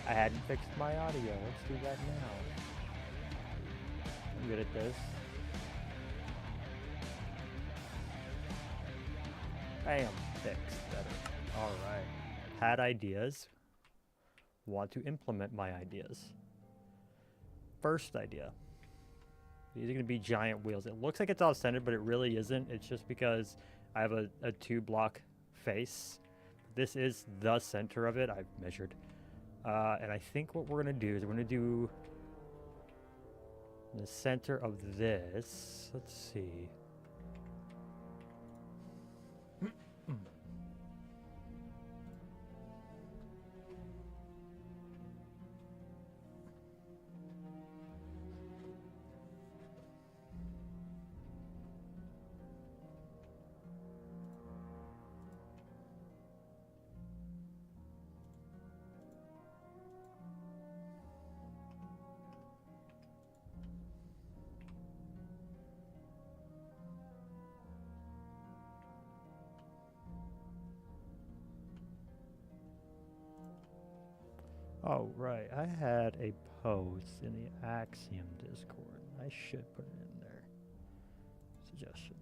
I hadn't fixed my audio. Let's do that now. I'm good at this. Bam, fixed. Better. Alright. Had ideas. Want to implement my ideas. First idea. These are going to be giant wheels. It looks like it's off center, but it really isn't. It's just because I have a 2-block face. This is the center of it. I've measured. And I think what we're going to do is we're going to do the center of this. Let's see. Oh, right. I had a post in the Axiom Discord. I should put it in there. Suggestions.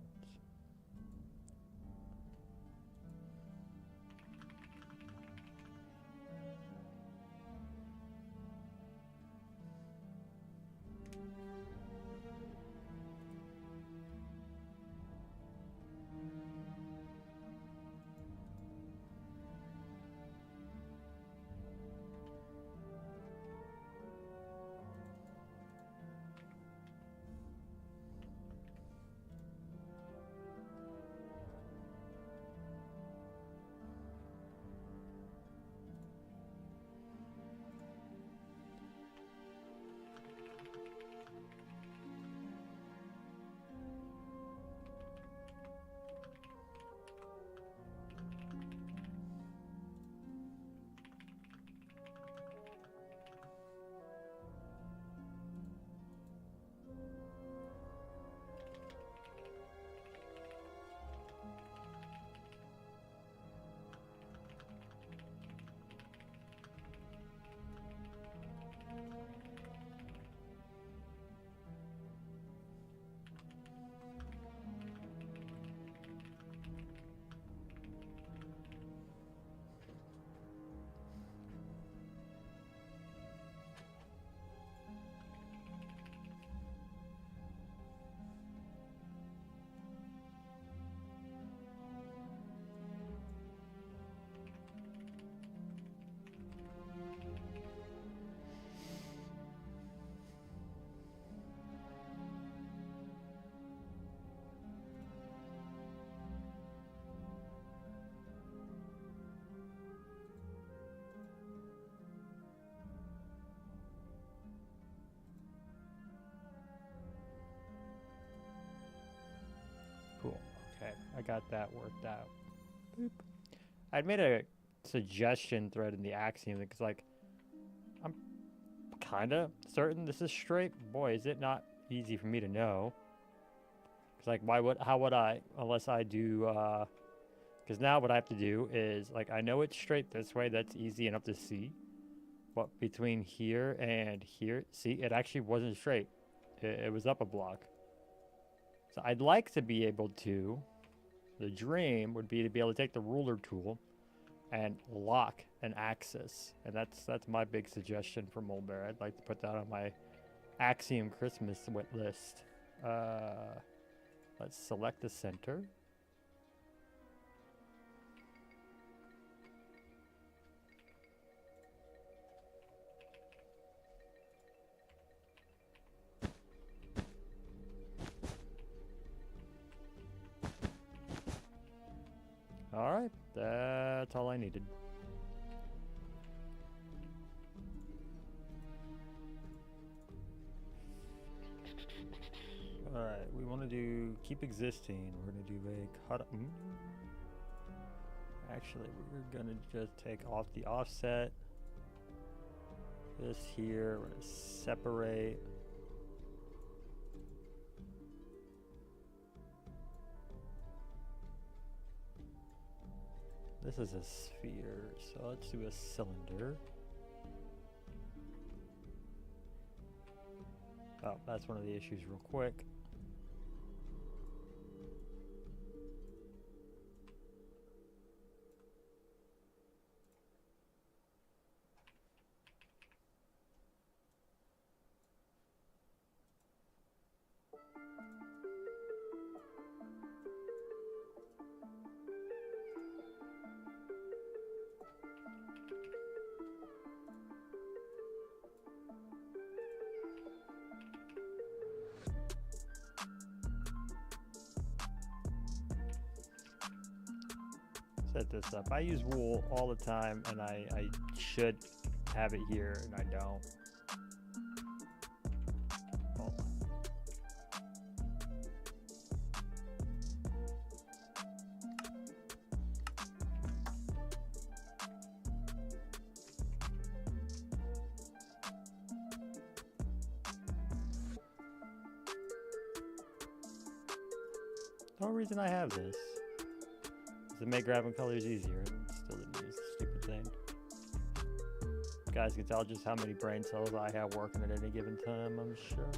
Cool. Okay, I got that worked out. Boop. I'd made a suggestion thread in the Axiom because, like, I'm kind of certain this is straight. Boy, is it not easy for me to know. Because, like, how would I, unless I do, because now what I have to do is, like, I know it's straight this way. That's easy enough to see. But between here and here, see, it actually wasn't straight. It was up a block. So I'd like to be able to, the dream would be to be able to take the ruler tool and lock an axis. And that's my big suggestion for Mulberry. I'd like to put that on my Axiom Christmas list. Let's select the center. All right, that's all I needed. All right, we want to do keep existing. We're going to do a cut. Actually, we're going to just take off the offset. This here, we're going to separate. This is a sphere, so let's do a cylinder. That's one of the issues real quick. Set this up. I use wool all the time, and I should have it here, and I don't. Hold on. The only reason I have this is to make grabbing colors easier. Still didn't use the stupid thing. You guys can tell just how many brain cells I have working at any given time, I'm sure.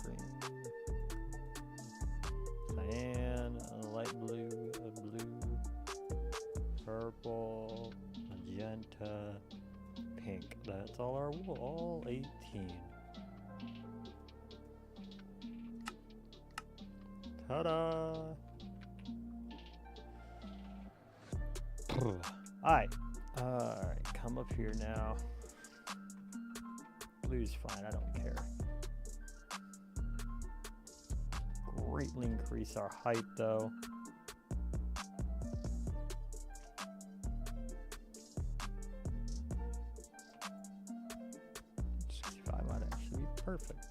Green, cyan, light blue, blue, purple, magenta, pink. That's all our wool, all 18. Ta-da! Alright, come up here now. Blue's fine, I don't care. Greatly increase our height though. Might actually be perfect.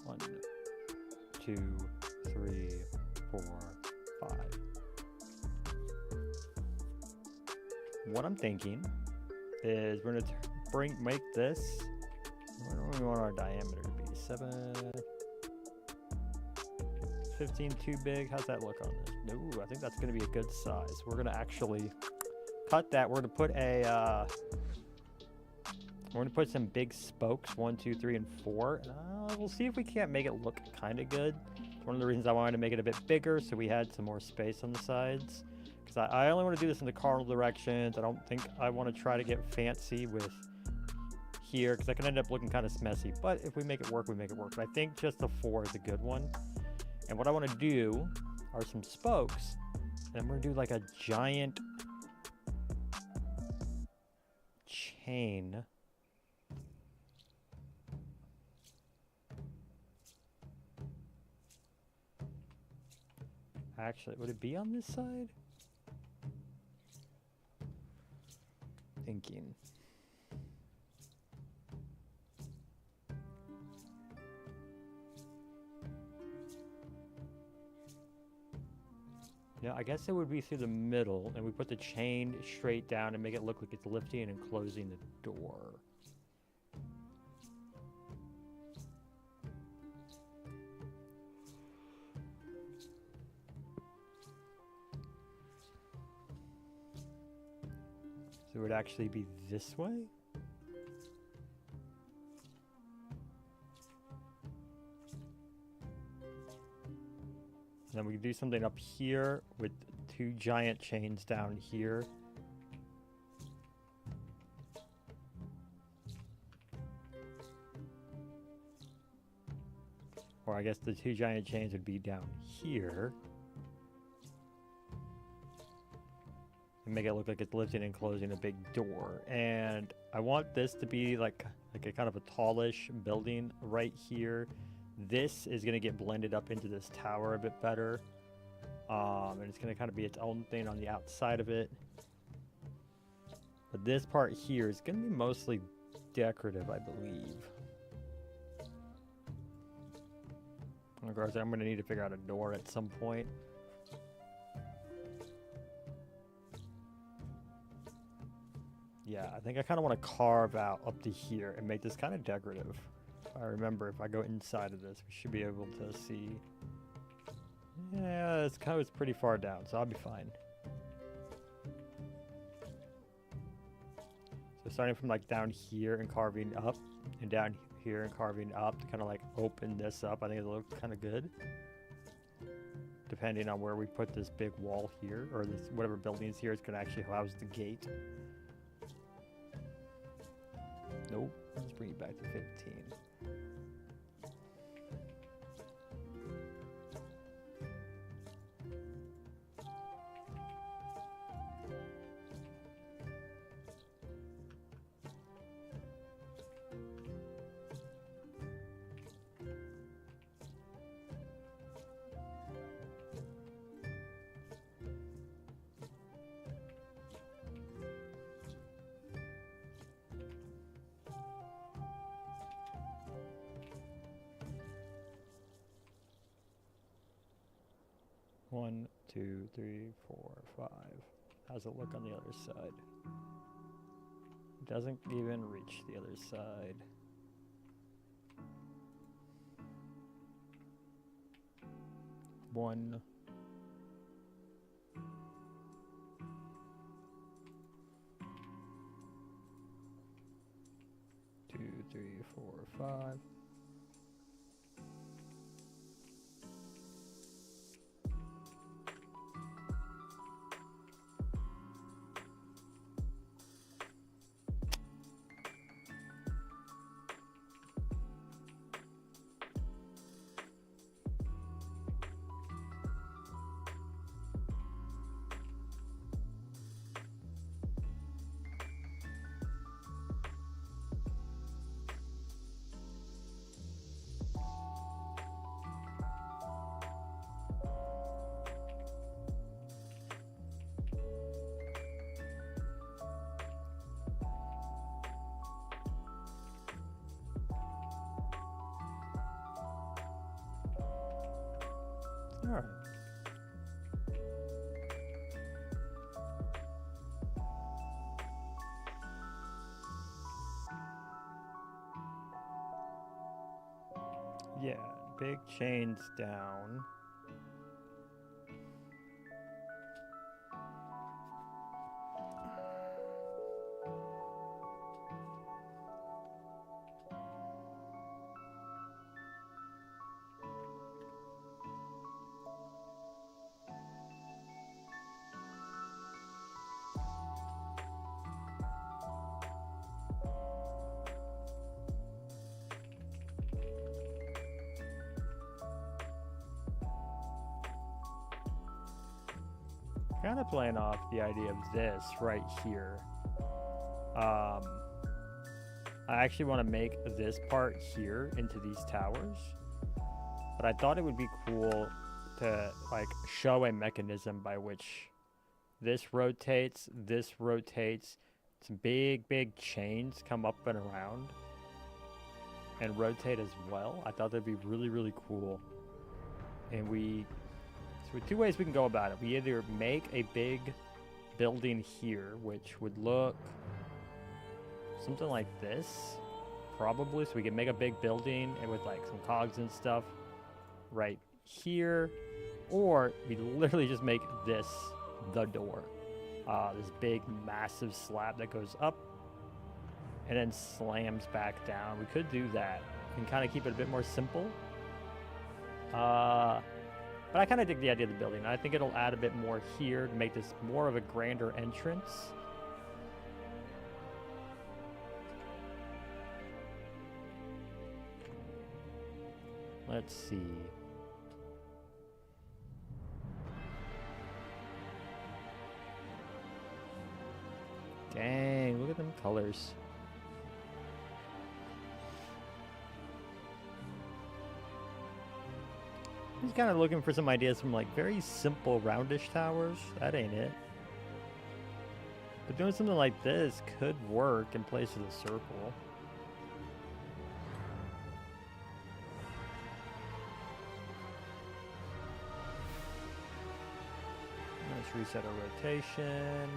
One, 2, 3, 4, 5. What I'm thinking is we're gonna make this. What do we want our diameter to be? 15 too big. How's that look on this? No, I think that's going to be a good size. We're going to actually cut that. We're going to put a we're going to put some big spokes, 1, 2, 3, and 4. We'll see if we can't make it look kind of good. It's one of the reasons I wanted to make it a bit bigger, so we had some more space on the sides. Because I only want to do this in the cardinal directions. I don't think I want to try to get fancy with here, because that can end up looking kind of messy. But if we make it work, we make it work. But I think just the 4 is a good one. And what I want to do are some spokes, and I'm going to do like a giant chain. Actually, would it be on this side? Thinking. Yeah, I guess it would be through the middle, and we put the chain straight down and make it look like it's lifting and closing the door. So it would actually be this way? And then we can do something up here with 2 giant chains down here. Or I guess the 2 giant chains would be down here. And make it look like it's lifting and closing a big door. And I want this to be like a kind of a tallish building right here. This is going to get blended up into this tower a bit better. And it's going to kind of be its own thing on the outside of it. But this part here is going to be mostly decorative, I believe. Of course, I'm going to need to figure out a door at some point. Yeah, I think I kind of want to carve out up to here and make this kind of decorative. I remember if I go inside of this, we should be able to see. Yeah, it's pretty far down, so I'll be fine. So starting from like down here and carving up, and down here and carving up to kind of like open this up, I think it'll look kind of good. Depending on where we put this big wall here, or this whatever building is here, it's gonna actually house the gate. Nope, let's bring it back to 15. One, two, three, 4, 5. How's it look on the other side? Doesn't even reach the other side. One. Two, three, 4, 5. All right. Yeah, big chains down. Kind of playing off the idea of this right here. I actually want to make this part here into these towers, but I thought it would be cool to like show a mechanism by which this rotates, some big chains come up and around and rotate as well. I thought that'd be really cool. And so two ways we can go about it. We either make a big building here, which would look something like this, probably. So we can make a big building and with like some cogs and stuff right here. Or we literally just make this the door. This big, massive slab that goes up and then slams back down. We could do that and kind of keep it a bit more simple. But I kind of dig the idea of the building. I think it'll add a bit more here to make this more of a grander entrance. Let's see. Dang, look at them colors. He's kind of looking for some ideas from like very simple roundish towers. That ain't it. But doing something like this could work in place of the circle. Let's reset our rotation.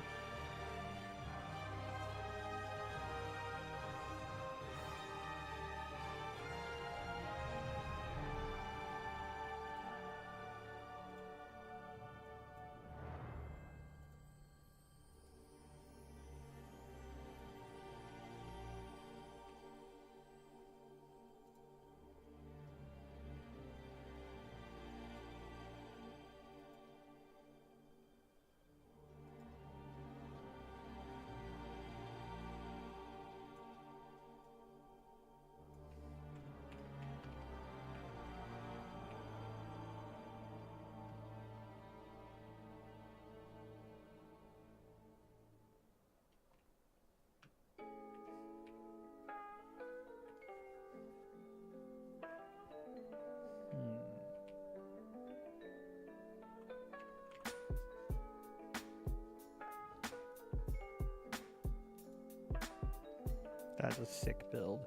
That's a sick build.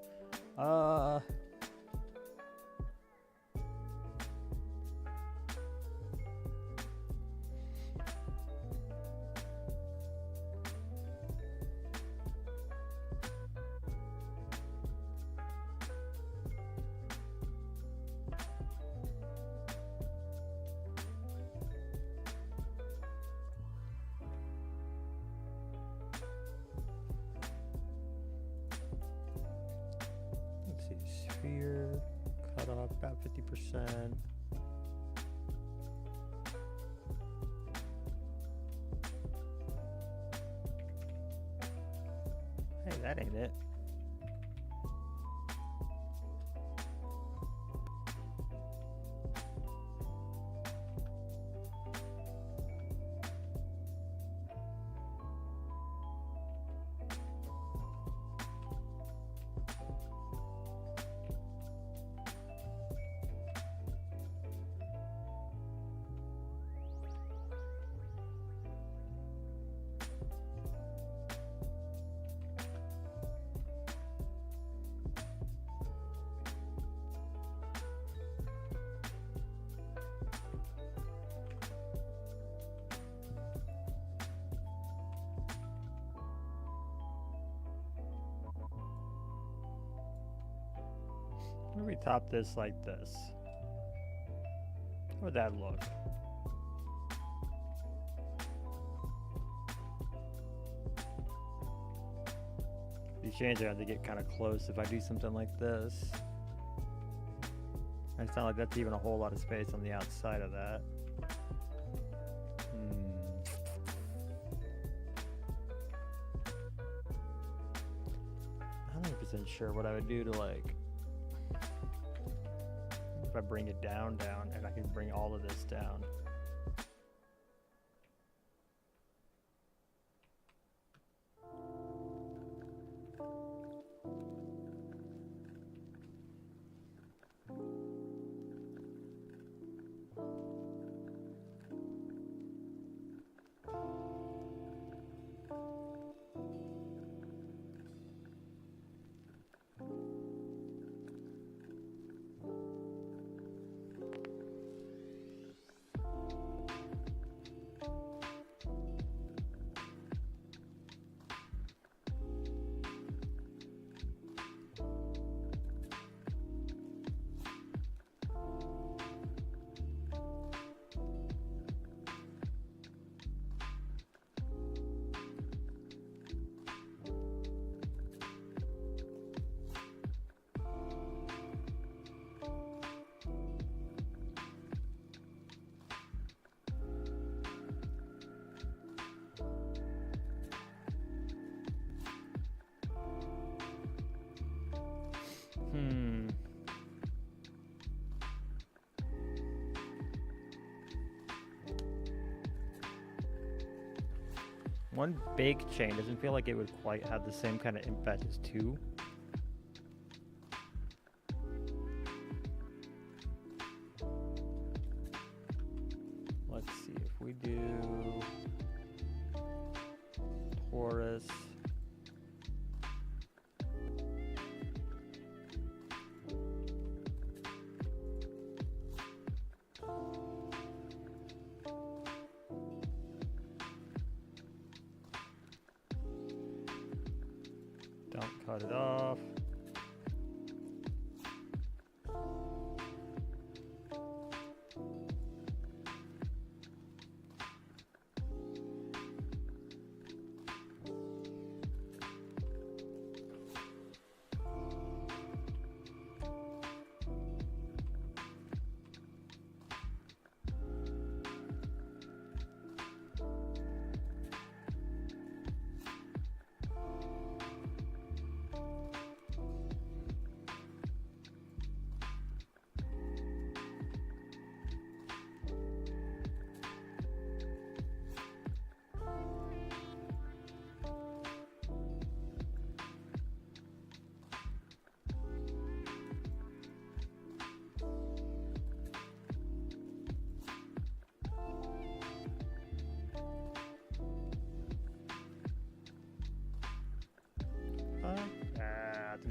Let's see, sphere, cut off about 50%. Hey, that ain't it. What if we top this like this? How would that look? These chains are going to get kind of close if I do something like this. It's not like that's even a whole lot of space on the outside of that. I'm not 100% sure what I would do to like, if I bring it down, and I can bring all of this down. One big chain doesn't feel like it would quite have the same kind of impact as two. Let's see if we do Taurus. Don't cut it off.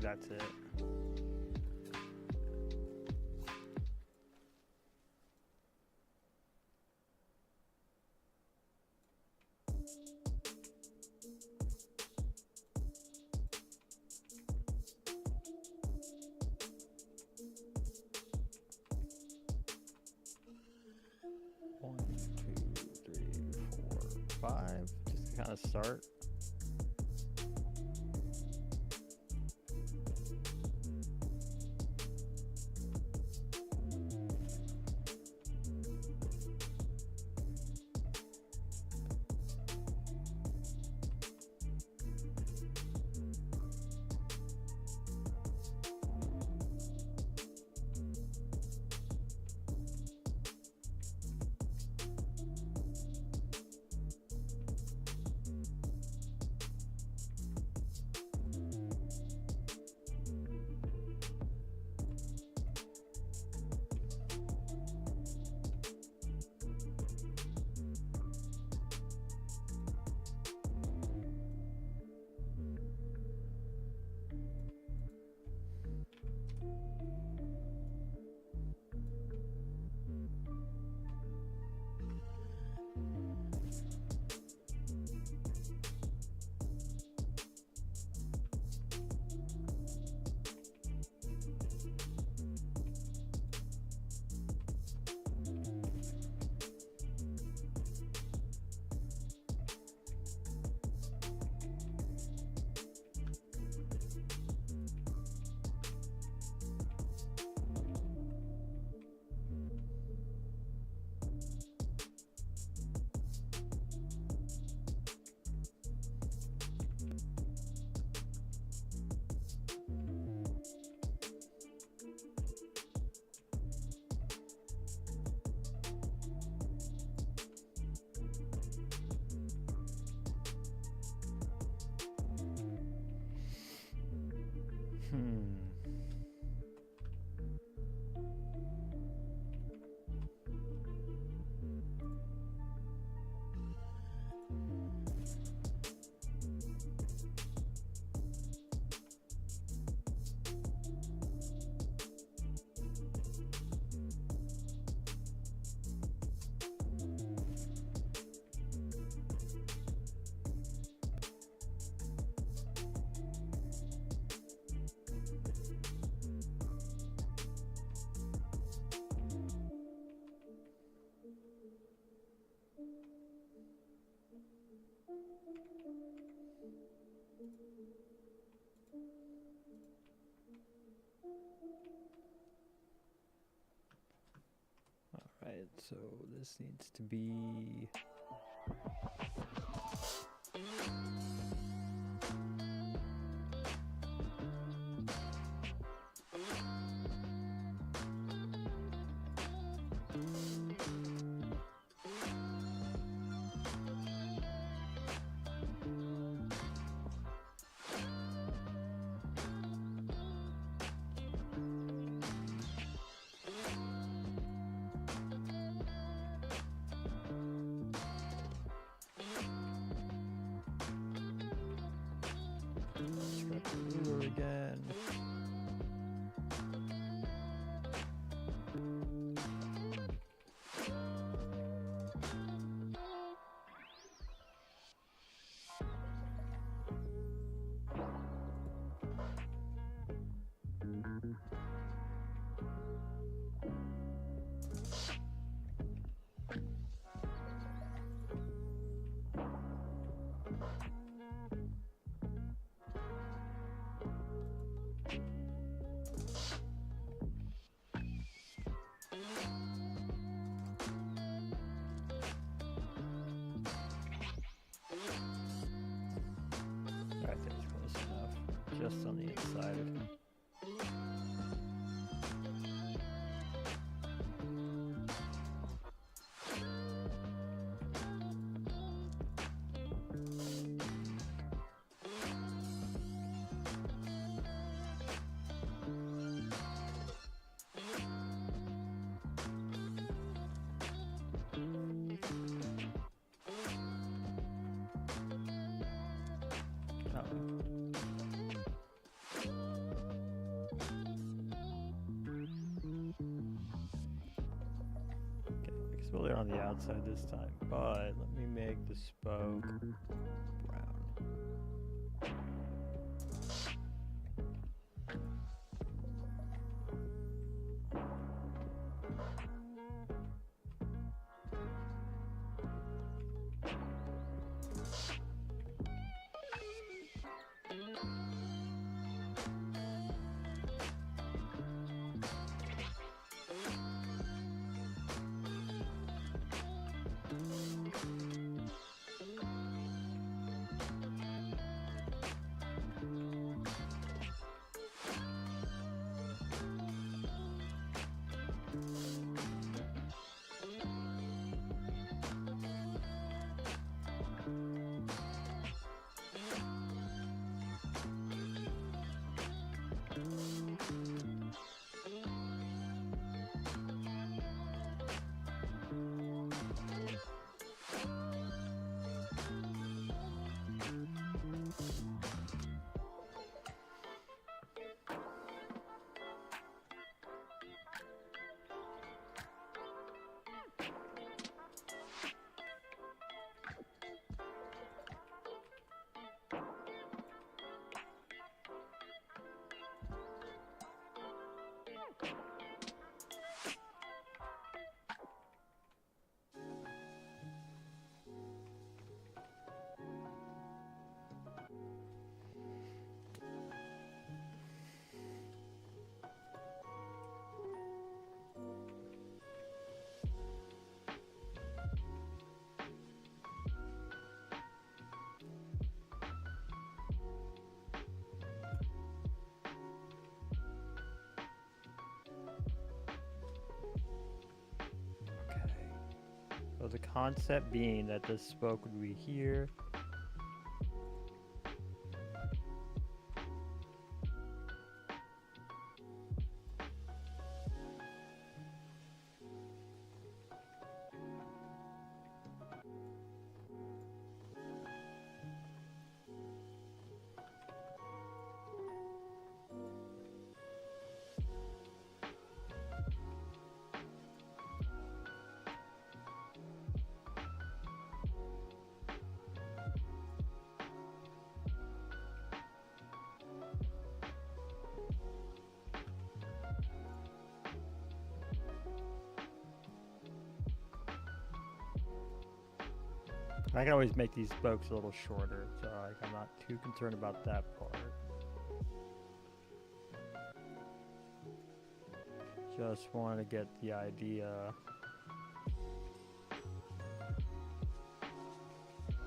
that's it. One, two, three, 4, 5. Just to kind of start. Alright, so this needs to be... again. I think it's close enough, just on the inside. spilled it on the outside this time, but let me make the spoke brown. So the concept being that this spoke would be here. I can always make these spokes a little shorter, so like, I'm not too concerned about that part. Just want to get the idea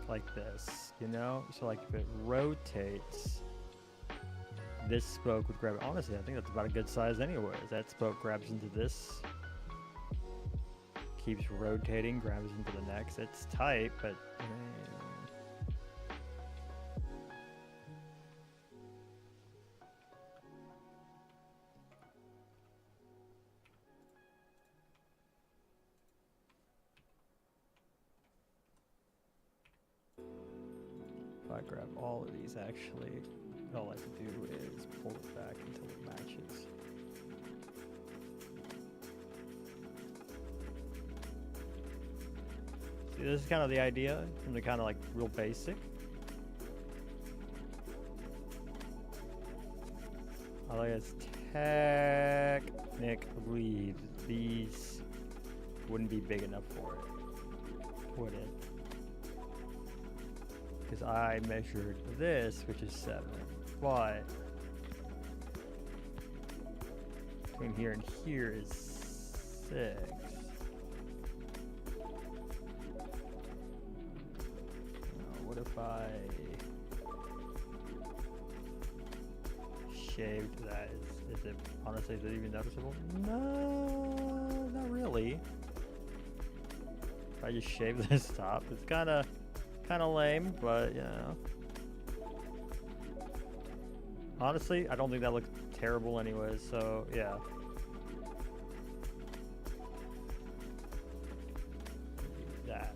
like this, you know? So like if it rotates, this spoke would grab it. Honestly, I think that's about a good size anyways. That spoke grabs into this, keeps rotating, grabs into the next. It's tight, but if I grab all of these, actually, all I can do is pull it back until it matches. See, this is kind of the idea from the kind of like real basic. I like it's technically these wouldn't be big enough for it, would it? Because I measured this, which is 7, but between here and here is 6. What if I shaved that? Is it, honestly, is it even noticeable? No, not really. If I just shave this top, it's kind of lame, but you know. Honestly, I don't think that looks terrible anyways, so yeah. That.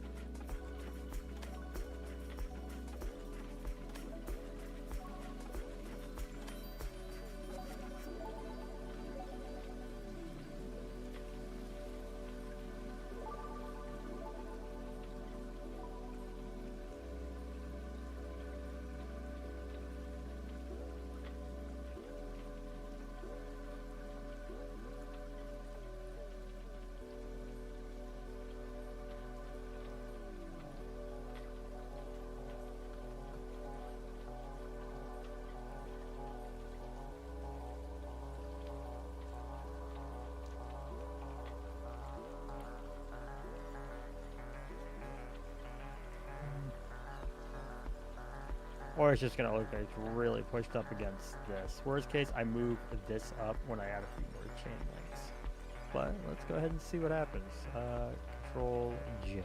Or it's just gonna look like it's really pushed up against this. Worst case, I move this up when I add a few more chain links. But let's go ahead and see what happens. Control J.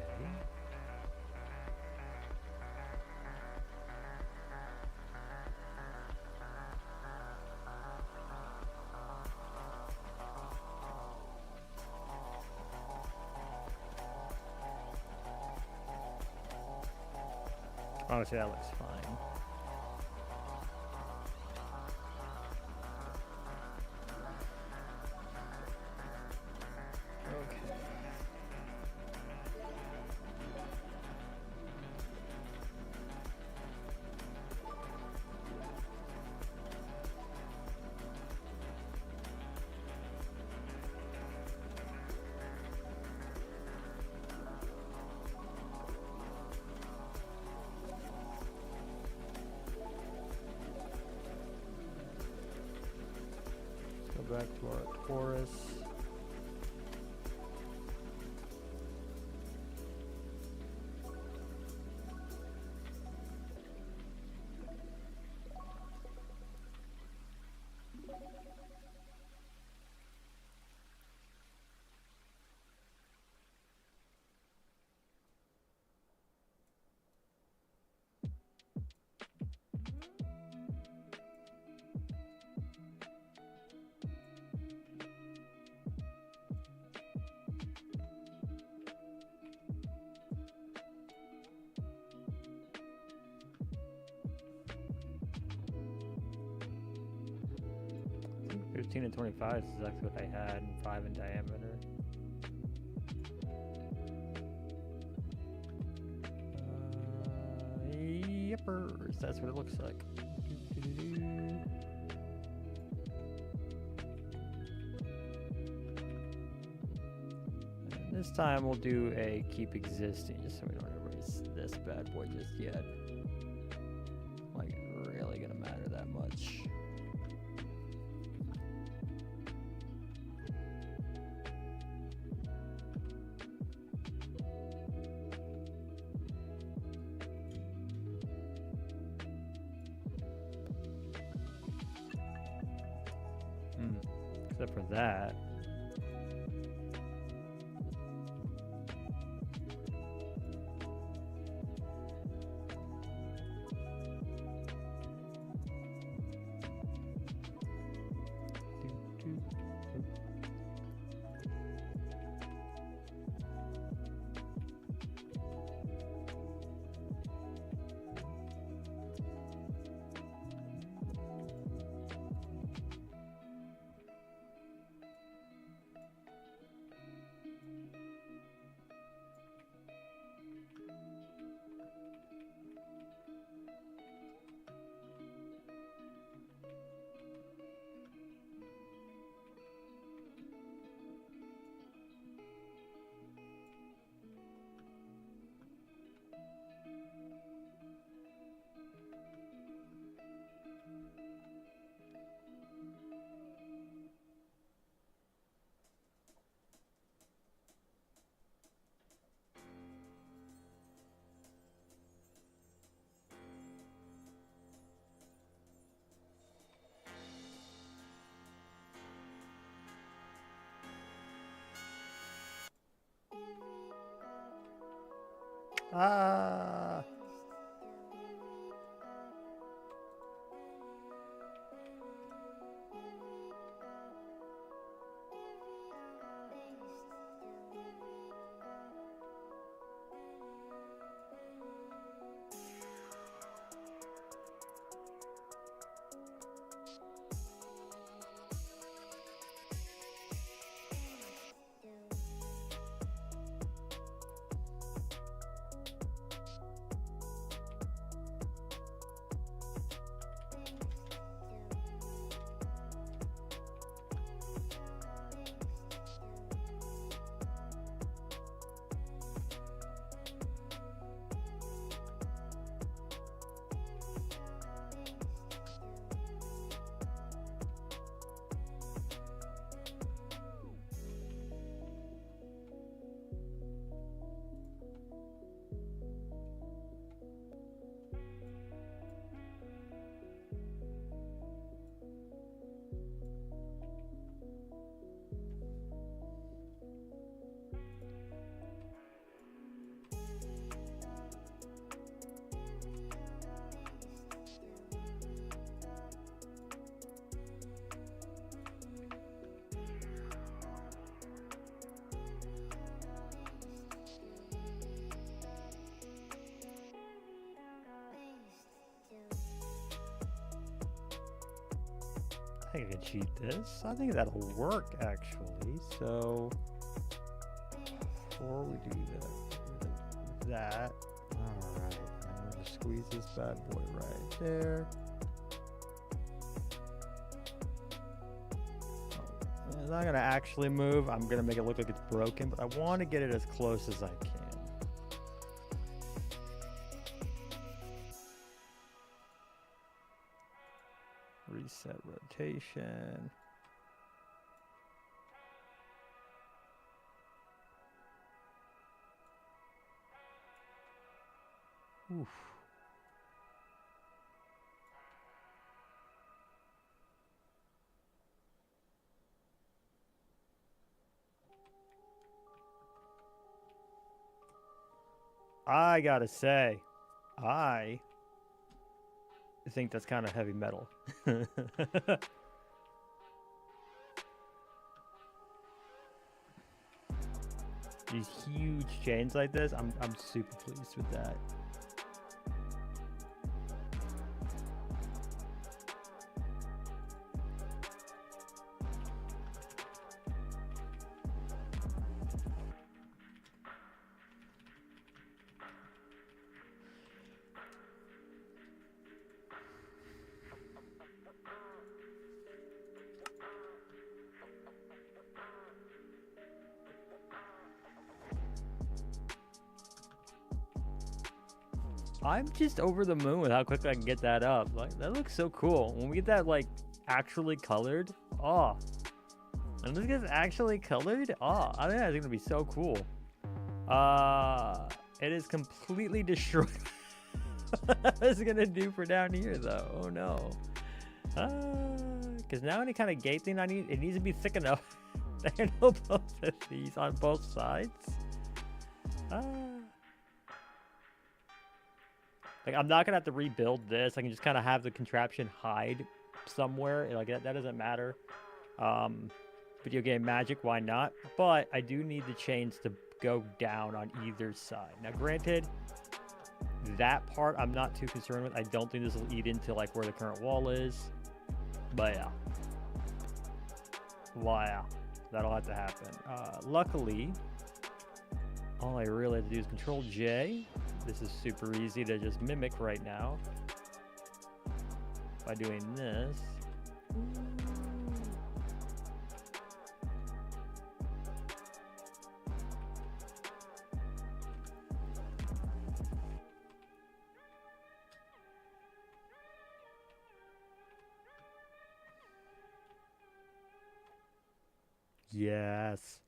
Honestly, that looks fine. Okay. Go back to our Taurus. I think 15 and 25 is exactly what I had, and 5 in diameter. Yepers, that's what it looks like. And this time we'll do a keep existing, just so we don't erase this bad boy just yet. Like, really gonna matter that much. Except for that. Ah. think I can cheat this. I think that'll work actually. So before we do that, all right, I'm gonna squeeze this bad boy right there. It's not gonna actually move. I'm gonna make it look like it's broken, but I want to get it as close as I can. Reset rotation. Oof. I gotta say, I think that's kind of heavy metal. These huge chains like this, I'm super pleased with that. I'm just over the moon with how quickly I can get that up. Like, that looks so cool. When we get that, like, actually colored, oh. And this gets actually colored, oh, I think that's gonna be so cool. It is completely destroyed. What is it gonna do for down here, though? Oh, no. Because now any kind of gate thing I need, it needs to be thick enough to handle both of these on both sides. Like, I'm not gonna have to rebuild this. I can just kind of have the contraption hide somewhere. Like, that doesn't matter. Video game magic, why not? But I do need the chains to go down on either side. Now, granted, that part I'm not too concerned with. I don't think this will eat into, like, where the current wall is. But yeah. Wow. That'll have to happen. Luckily, all I really have to do is Control J. This is super easy to just mimic right now by doing this. Yes.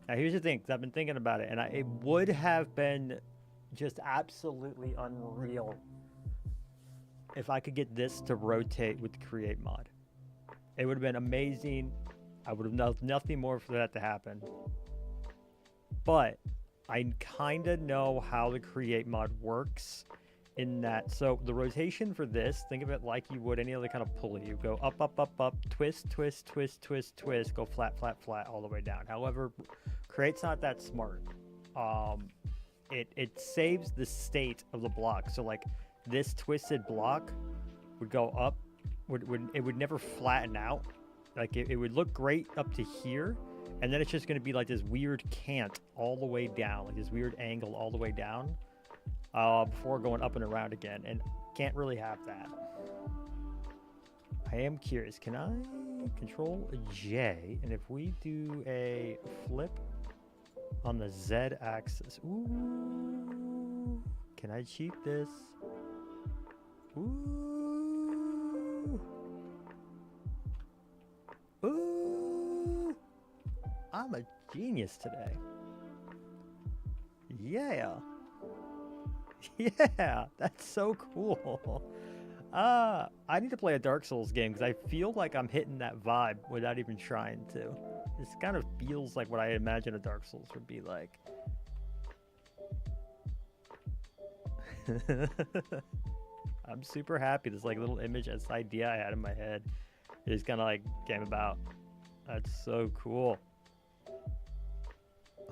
Now, here's the thing, 'cause I've been thinking about it, and it would have been just absolutely unreal if I could get this to rotate with the Create mod. It would have been amazing. I would have loved nothing more for that to happen. But I kind of know how the Create mod works in that. So the rotation for this, think of it like you would any other kind of pulley. You go up, up, up, up, twist, twist, twist, twist, twist, go flat, flat, flat all the way down. However, Create's not that smart. It saves the state of the block. So like this twisted block would go up, it would never flatten out. Like it would look great up to here, and then it's just going to be like this weird cant all the way down, like this weird angle all the way down, before going up and around again, and can't really have that. I am curious, can I Control J, and if we do a flip on the Z axis, ooh, can I cheat this? Ooh, ooh, I'm a genius today. Yeah. Yeah, that's so cool. I need to play a Dark Souls game because I feel like I'm hitting that vibe without even trying to. This kind of feels like what I imagine a Dark Souls would be like. I'm super happy. This like little image, this idea I had in my head, it just kind of like came about. That's so cool.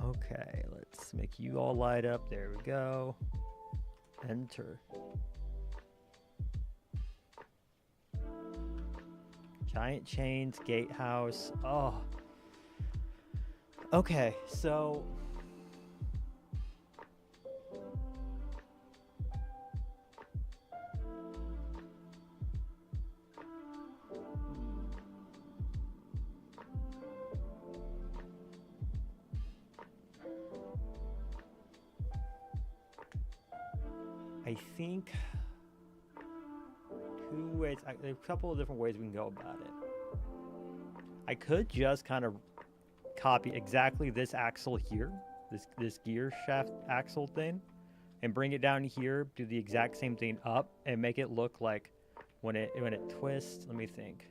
Okay, let's make you all light up. There we go. Enter. Giant chains, gatehouse. Oh. Okay, so I think two ways. There's a couple of different ways we can go about it. I could just kind of copy exactly this axle here, this gear shaft axle thing, and bring it down here, do the exact same thing up, and make it look like when it twists. Let me think.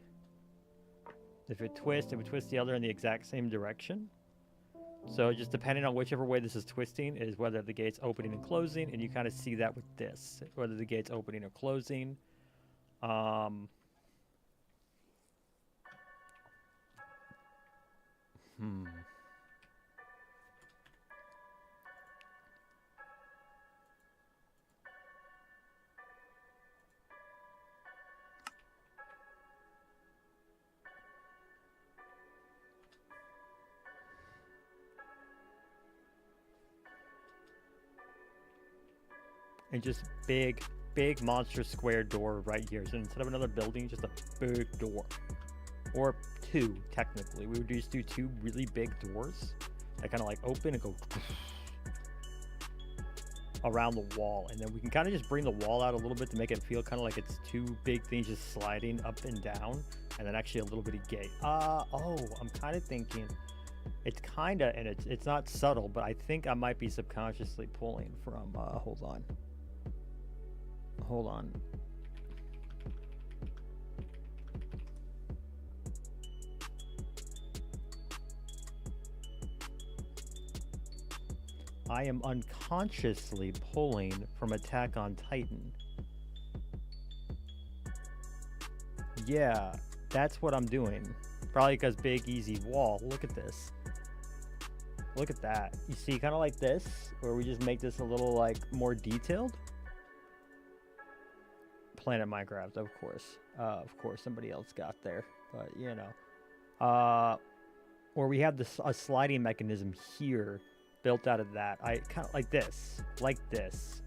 If it twists, the other in the exact same direction. So just depending on whichever way this is twisting is whether the gate's opening and closing, and you kind of see that with this, whether the gate's opening or closing. And just big monster square door right here. So instead of another building, just a big door. Or two, technically. We would just do two really big doors that kind of like open and go around the wall. And then we can kind of just bring the wall out a little bit to make it feel kind of like it's two big things just sliding up and down. And then actually a little bit of gate. Oh, I'm kind of thinking it's kind of, and it's not subtle, but I think I might be subconsciously pulling from, hold on. I am unconsciously pulling from Attack on Titan. Yeah, that's what I'm doing. Probably because big, easy wall. Look at this. Look at that. You see, kind of like this, where we just make this a little, like, more detailed. Planet Minecraft, of course. Somebody else got there. But, you know. Or we have this a sliding mechanism here built out of that. I kind of like this. Like this.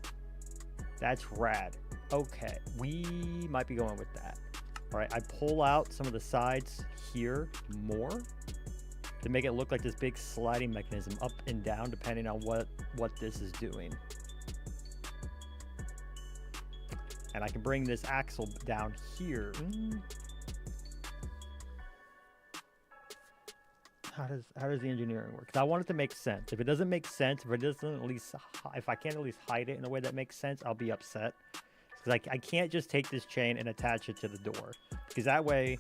That's rad. Okay, we might be going with that. All right, I pull out some of the sides here more to make it look like this big sliding mechanism up and down depending on what this is doing. And I can bring this axle down here. How does the engineering work? 'Cause I want it to make sense. If it doesn't make sense, if I can't at least hide it in a way that makes sense, I'll be upset. Because I can't just take this chain and attach it to the door. Because that way,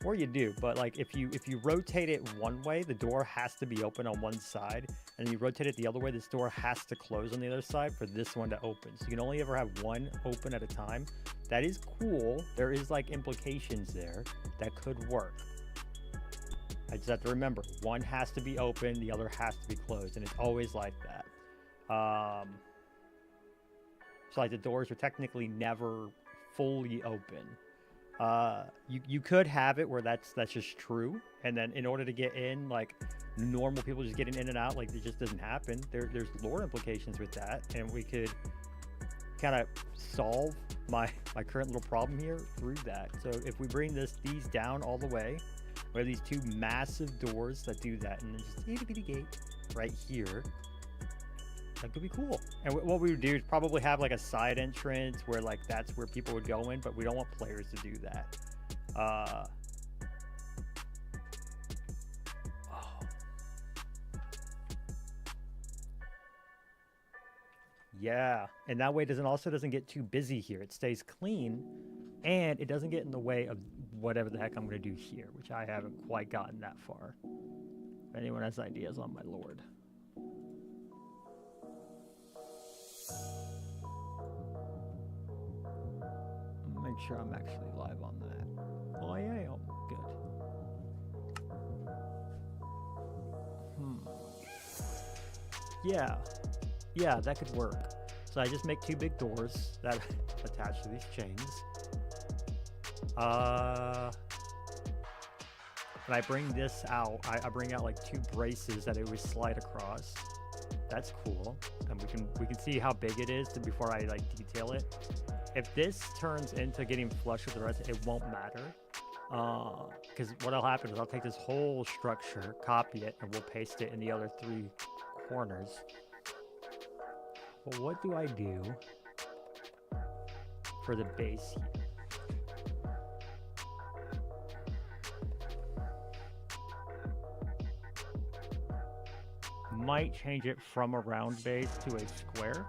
or you do, but like if you rotate it one way, the door has to be open on one side, and you rotate it the other way, this door has to close on the other side for this one to open. So you can only ever have one open at a time. That is cool. There is like implications there that could work. I just have to remember, one has to be open, the other has to be closed, and it's always like that. So like the doors are technically never fully open. You could have it where that's just true, and then in order to get in, like normal people just getting in and out, like it just doesn't happen. There's lore implications with that, and we could kind of solve my current little problem here through that. So if we bring these down all the way, we have these two massive doors that do that, and then just itty bitty gate right here. That could be cool. And what we would do is probably have like a side entrance where like that's where people would go in, but we don't want players to do that. Oh. Yeah, and that way it also doesn't get too busy here. It stays clean, and it doesn't get in the way of whatever the heck I'm going to do here, which I haven't quite gotten that far. If anyone has ideas on my lord. Make sure I'm actually live on that. Oh, I am. Good. Yeah, that could work. So I just make two big doors that attach to these chains. and I bring this out, I bring out like 2 braces that it would slide across. That's cool, and we can see how big it is before I like detail it. If this turns into getting flush with the rest, it won't matter. Because what'll happen is I'll take this whole structure, copy it, and we'll paste it in the other 3 corners. But what do I do for the base here? Might change it from a round base to a square.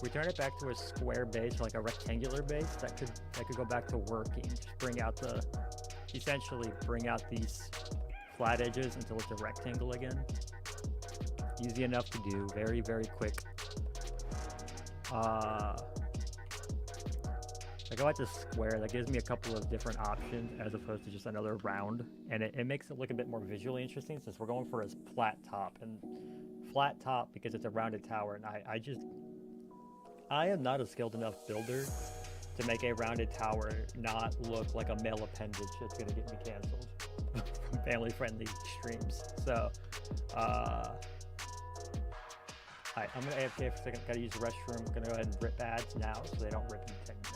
We turn it back to a square base, like a rectangular base, that could go back to working. Just bring out essentially bring out these flat edges until it's a rectangle again. Easy enough to do, very, very quick. I go at the square, that gives me a couple of different options as opposed to just another round, and it makes it look a bit more visually interesting since we're going for a flat top, and flat top because it's a rounded tower, and I am not a skilled enough builder to make a rounded tower not look like a male appendage that's gonna get me canceled from family-friendly streams. So, alright, I'm gonna AFK for a second, gotta use the restroom, I'm gonna go ahead and rip ads now so they don't rip in 10 minutes.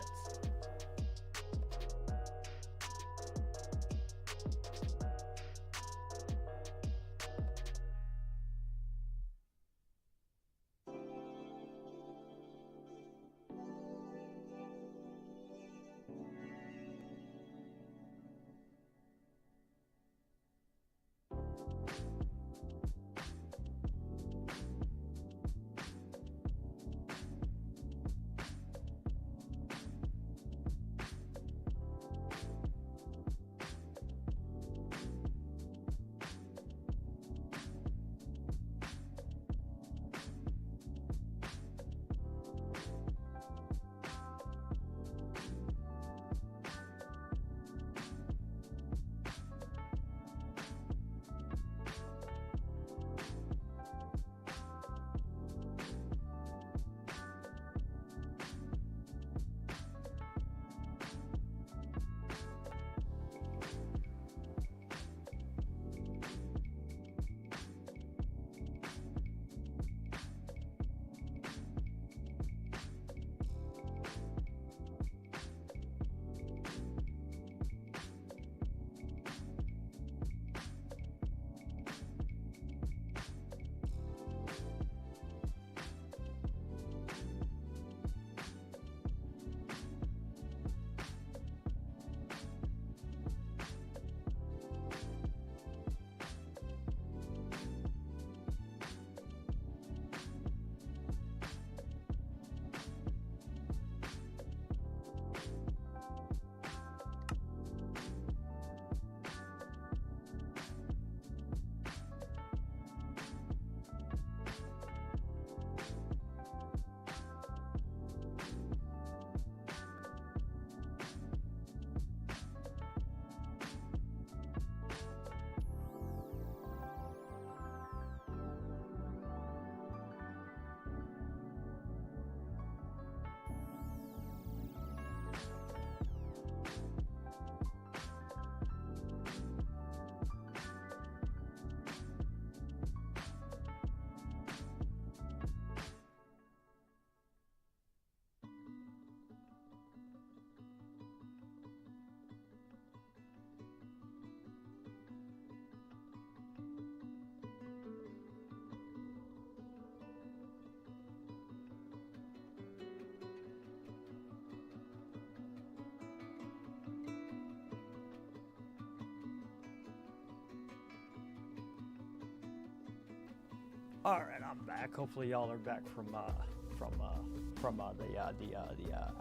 All right, I'm back. Hopefully, y'all are back from the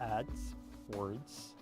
ads words.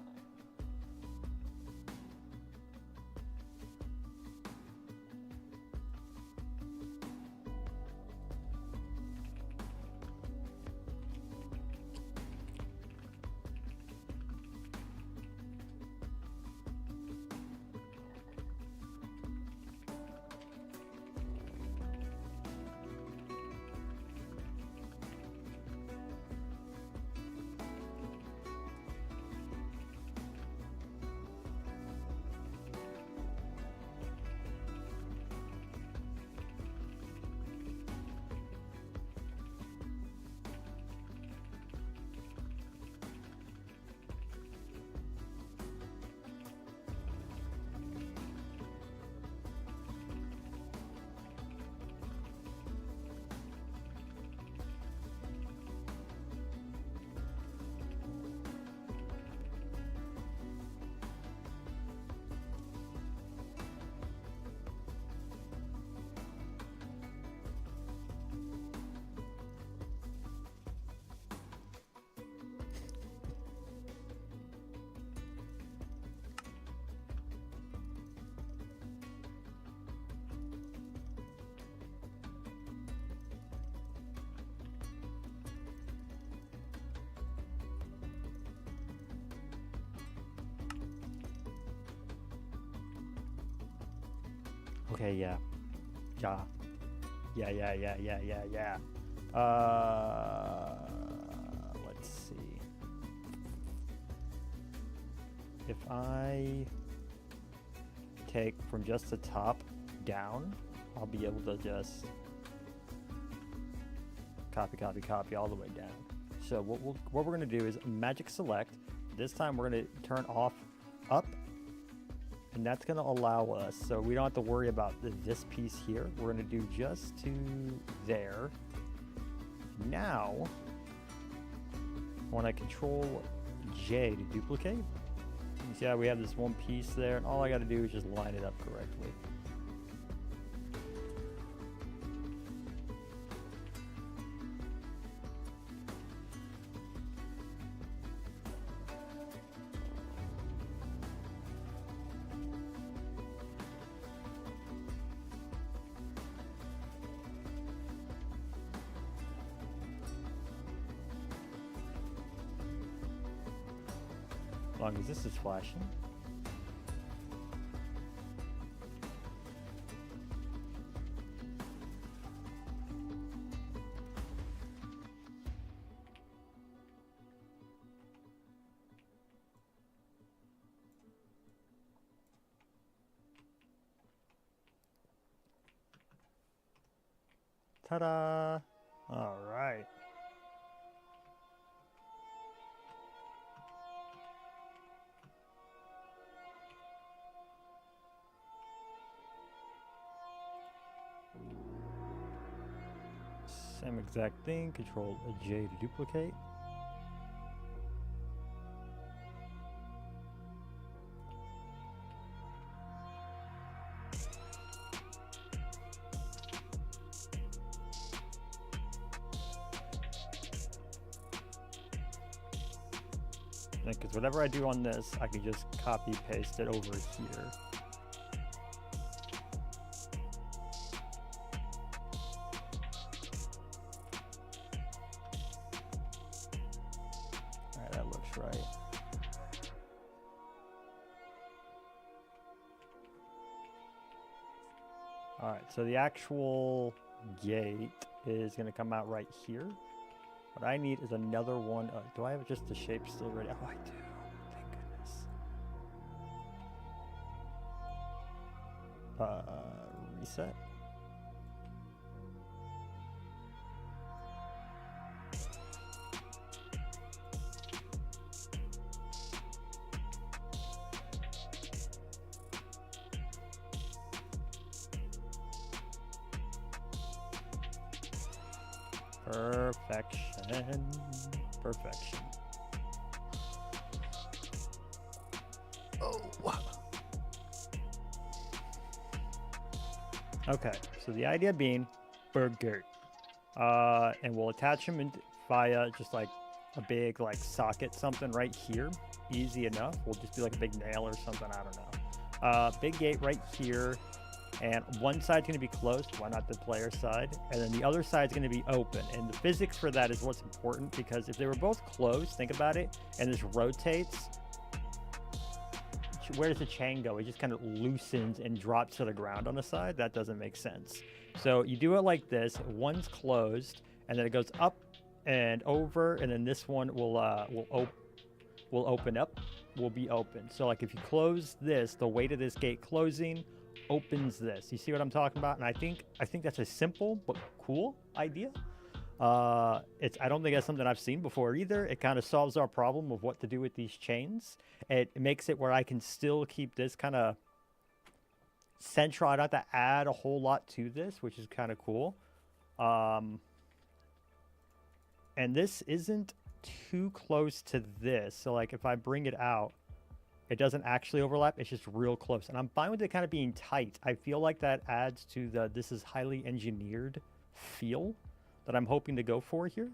Okay, yeah. Yeah. Yeah. Let's see. If I take from just the top down, I'll be able to just copy all the way down. So what we're gonna do is magic select. This time we're gonna turn off up, and that's gonna allow us, so we don't have to worry about this piece here. We're gonna do just to there. Now, when I control J to duplicate, you see how we have this one piece there, and all I gotta do is just line it up correctly. As long as this is flashing. Ta-da! All right. Same exact thing, control J to duplicate. Because whatever I do on this, I can just copy paste it over here. Alright, that looks right. Alright, so the actual gate is going to come out right here. What I need is another one. Do I have just the shape still ready? Oh, I do. Thank goodness. Reset. Perfection. Oh. Okay, so the idea being burger. And we'll attach them in via just like a big like socket, something right here. Easy enough. We'll just do like a big nail or something, I don't know. Big gate right here. And one side's going to be closed, why not the player side? And then the other side's going to be open. And the physics for that is what's important, because if they were both closed, think about it, and this rotates, where does the chain go? It just kind of loosens and drops to the ground on the side. That doesn't make sense. So you do it like this. One's closed, and then it goes up and over, and then this one will open up, will be open. So like if you close this, the weight of this gate closing opens this. You see what I'm talking about? And I think that's a simple but cool idea. I don't think that's something I've seen before either. It kind of solves our problem of what to do with these chains. It makes it where I can still keep this kind of central. I don't have to add a whole lot to this, which is kind of cool. And this isn't too close to this. So like if I bring it out, it doesn't actually overlap. It's just real close. And I'm fine with it kind of being tight. I feel like that adds to the this is highly engineered feel that I'm hoping to go for here.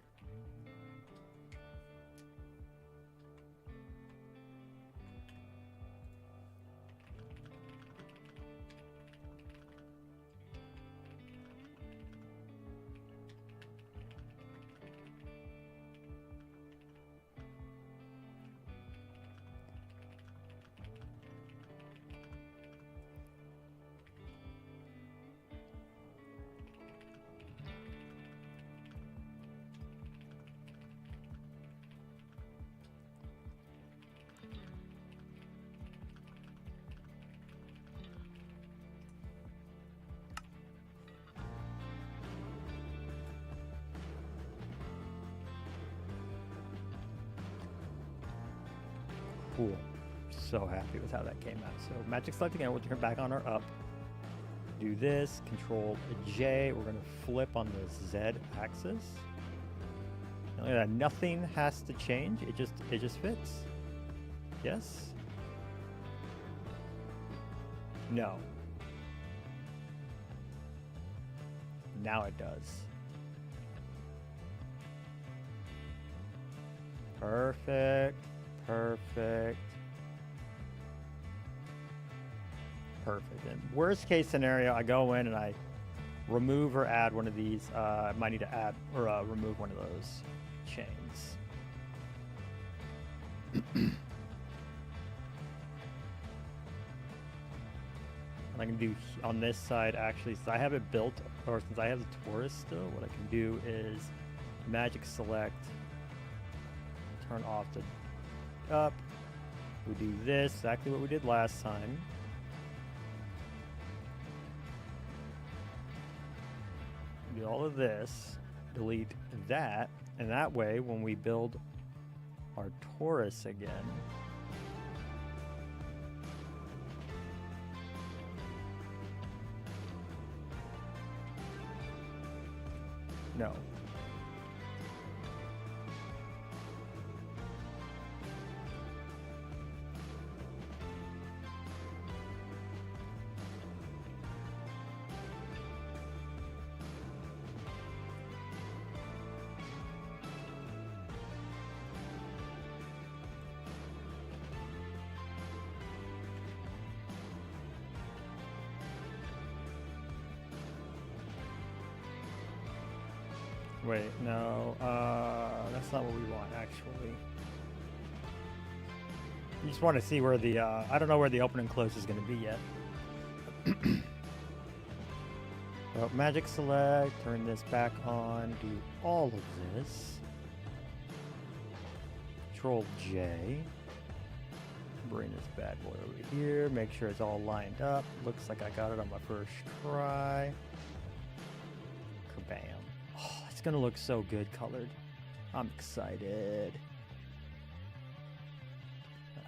Cool. So happy with how that came out. So magic select again, we'll turn back on our up. Do this, control J, we're gonna flip on the Z axis. Look at that, nothing has to change, it just fits. Yes? No. Now it does. Perfect, perfect. Perfect. And worst case scenario, I go in and I remove or add one of these. I might need to add or remove one of those chains. And I can do on this side actually, since I have it built, or since I have the Taurus still, what I can do is magic select, turn off the up. We do this, exactly what we did last time. Do all of this, delete that, and that way when we build our Taurus again, no. Wait, no, that's not what we want, actually. You just want to see where the, I don't know where the open and close is going to be yet. So, magic select, turn this back on, do all of this. Control J. Bring this bad boy over here, make sure it's all lined up. Looks like I got it on my first try. Kabam. Oh, it's gonna look so good colored. I'm excited.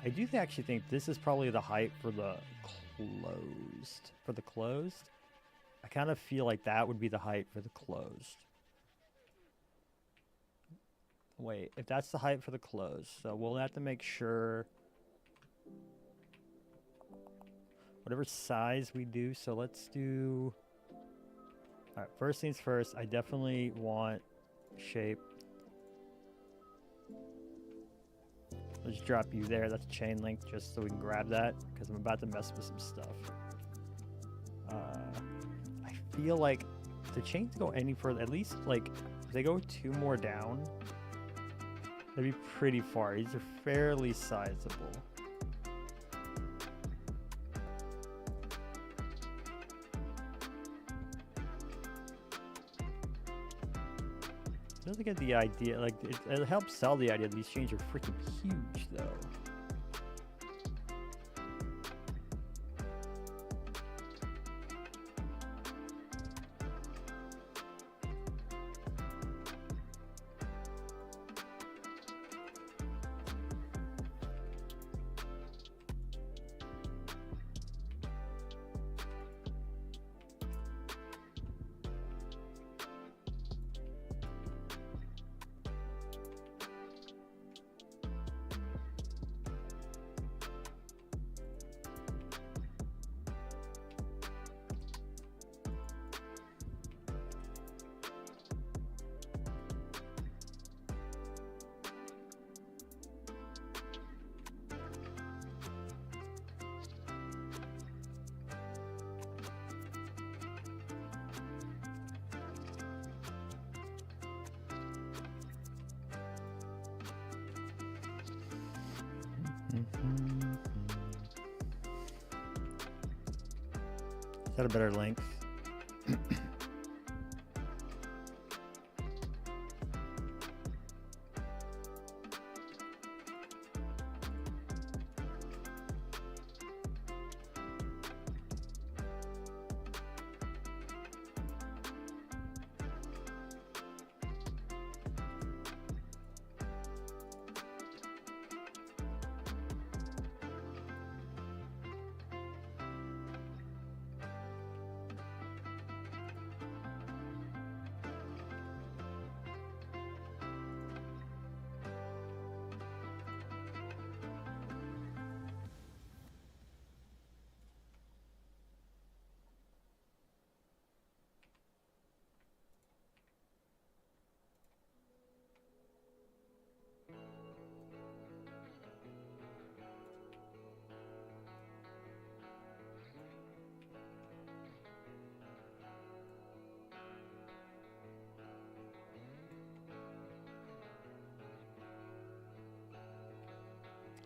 I do actually think this is probably the height for the closed. For the closed, I kind of feel like that would be the height for the closed. Wait, if that's the height for the closed, so we'll have to make sure whatever size we do. So let's do, all right, first things first, I definitely want shape. Let's drop you there. That's chain link just so we can grab that because I'm about to mess with some stuff. I feel like if the chains go any further, at least like if they go 2 more down, that'd be pretty far. These are fairly sizable. Doesn't get the idea, like it helps sell the idea that these chains are freaking huge though. Is that a better length?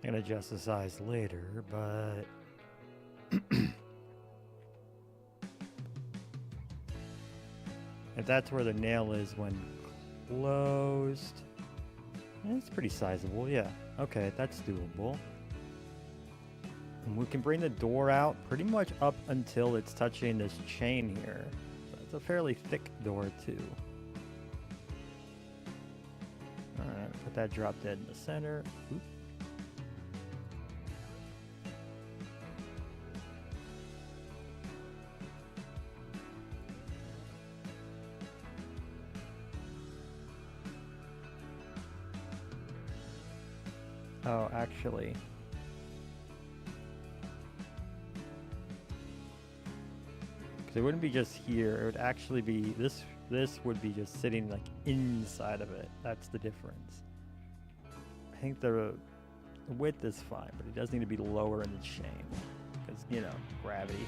I'm gonna adjust the size later, but if that's where the nail is when closed, it's pretty sizable, yeah. Okay, that's doable. And we can bring the door out pretty much up until it's touching this chain here. It's a fairly thick door too. Alright, put that drop dead in the center. Oop. Oh, actually. Because it wouldn't be just here. It would actually be this. This would be just sitting like inside of it. That's the difference. I think the width is fine, but it does need to be lower in the chain because, you know, gravity.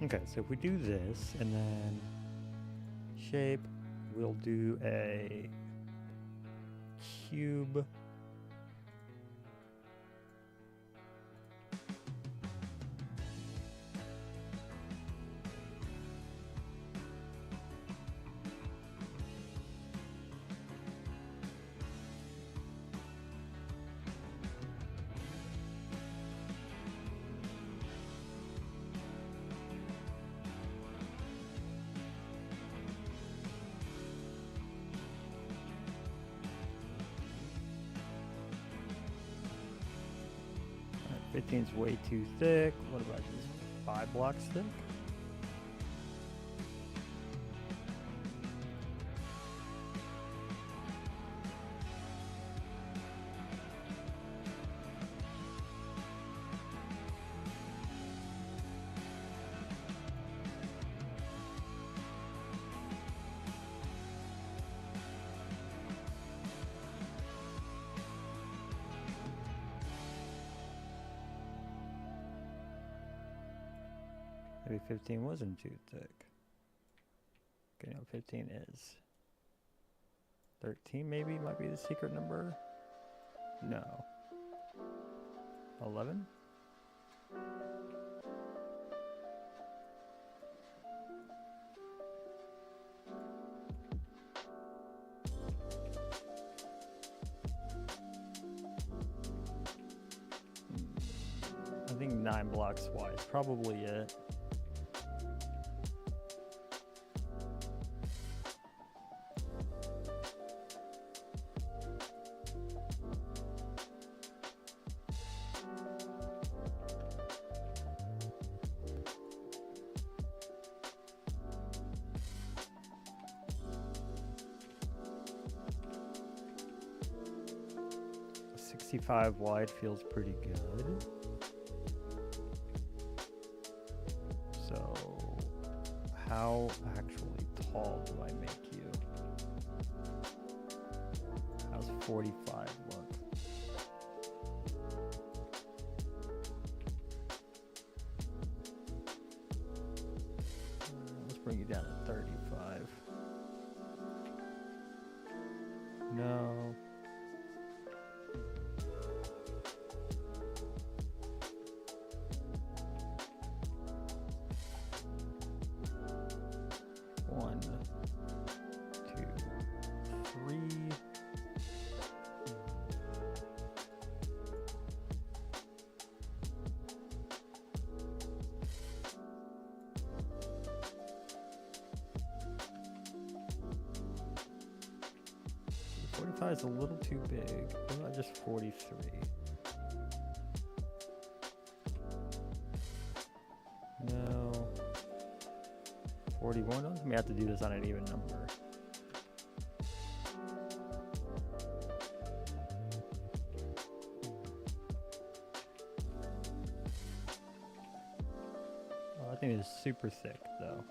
Okay, so if we do this and then shape, we'll do a cube. Alright, 15's way too thick. What about just 5 blocks thick? Maybe 15 wasn't too thick. Okay, no, 15 is. 13 maybe might be the secret number. No. 11? I think 9 blocks wide is probably it. Five wide feels pretty good. So, how actually tall do I make you? How's 45 look? Let's bring you down to 35. No. is a little too big. What about just 43? No. 41? I may have to do this on an even number. Oh, I think it's super thick, though.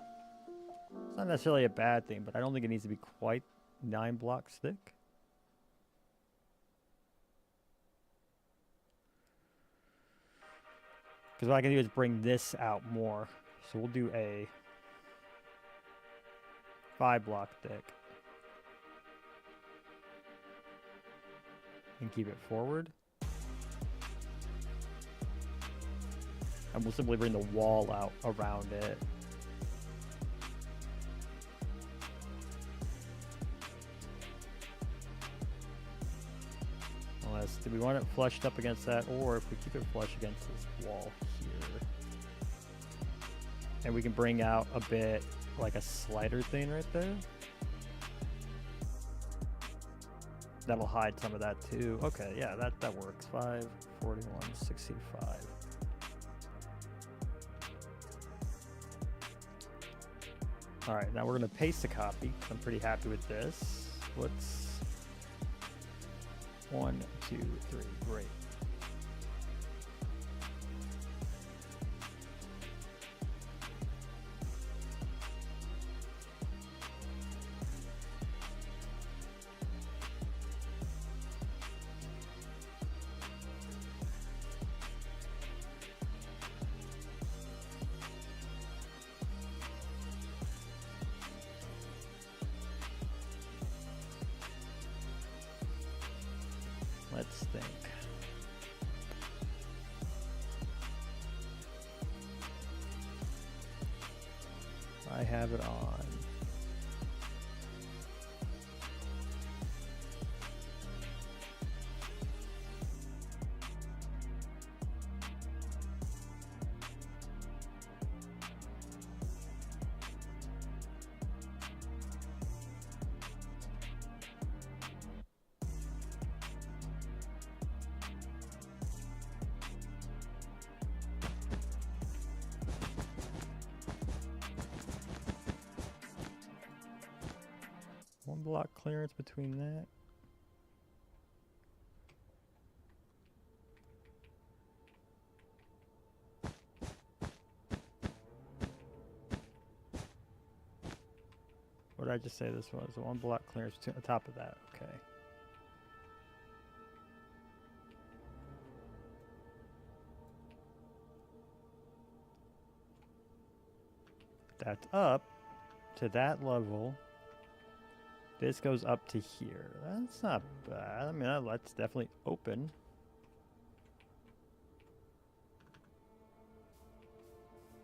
It's not necessarily a bad thing, but I don't think it needs to be quite 9 blocks thick. Because what I can do is bring this out more. So we'll do a 5 block thick. And keep it forward. And we'll simply bring the wall out around it. Unless, do we want it flushed up against that? Or if we keep it flush against this wall here. And we can bring out a bit like a slider thing right there. That'll hide some of that too. Okay, yeah, that works. 5, 41, 65. All right, now we're gonna paste a copy. I'm pretty happy with this. What's 1, 2, 3, great. Let's think. I have it on. One block clearance between that. What did I just say this was? So one block clearance to the top of that. Okay. That's up to that level. This goes up to here. That's not bad. I mean, that's definitely open.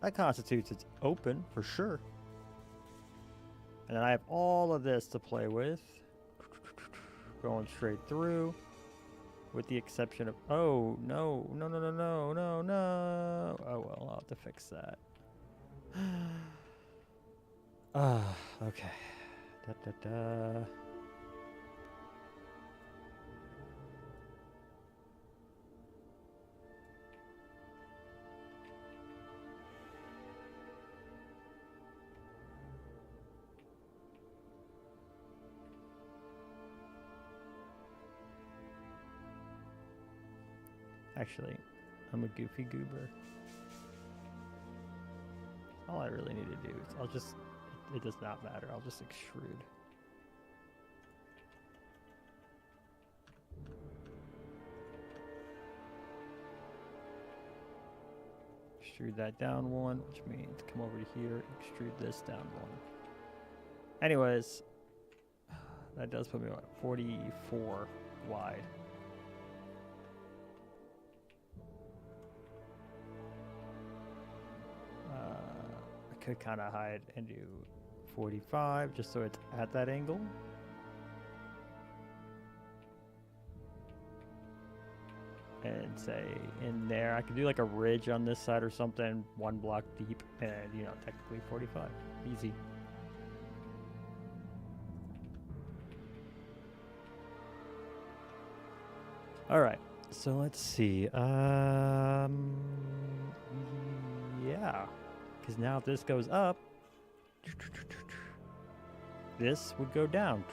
That constitutes it's open for sure. And then I have all of this to play with. Going straight through. With the exception of, oh, no. Oh, well, I'll have to fix that. Okay. Actually, I'm a goofy goober. All I really need to do is it does not matter. I'll just extrude. Extrude that down one, which means come over to here, extrude this down one. Anyways, that does put me at 44 wide. I could kind of hide and do 45 just so it's at that angle. And say in there, I could do like a ridge on this side or something, 1 block deep, and you know, technically 45. Easy. All right. So let's see. Yeah. Because now if this goes up, this would go down.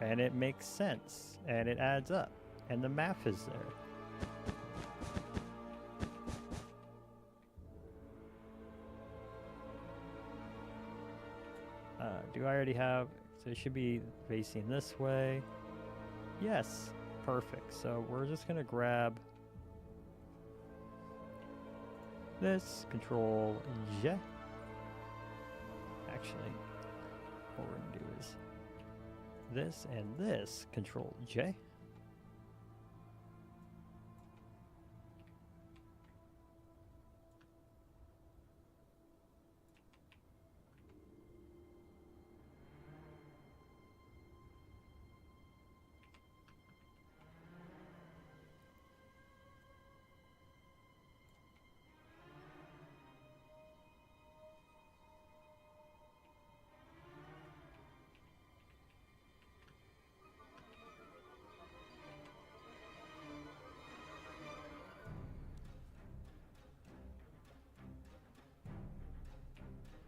And it makes sense. And it adds up. And the math is there. Do I already have... So it should be facing this way. Yes. Perfect. So we're just going to grab this, Control J. Actually, what we're going to do is this and this, Control J.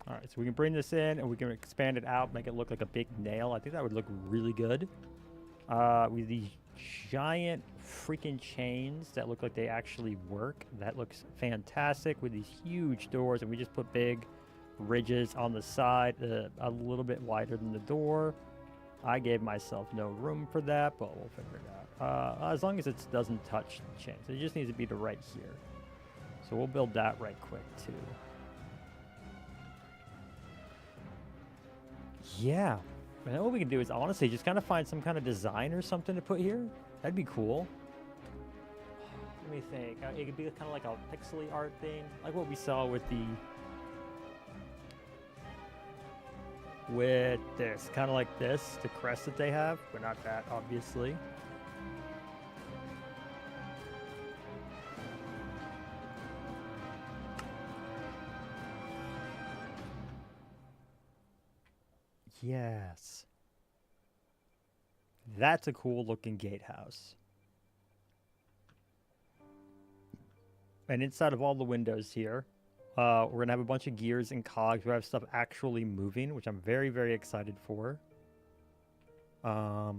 All right, so we can bring this in and we can expand it out, make it look like a big nail. I think that would look really good. With these giant freaking chains that look like they actually work. That looks fantastic with these huge doors, and we just put big ridges on the side, a little bit wider than the door. I gave myself no room for that, but we'll figure it out. As long as it doesn't touch the chains. It just needs to be to right here. So we'll build that right quick too. Yeah. And then what we can do is honestly just kind of find some kind of design or something to put here. That'd be cool. Let me think. It could be kind of like a pixely art thing, like what we saw with this, kind of like this, the crest that they have, but not that, obviously. Yes. That's a cool looking gatehouse. And inside of all the windows here, we're going to have a bunch of gears and cogs. We have stuff actually moving, which I'm very, very excited for. I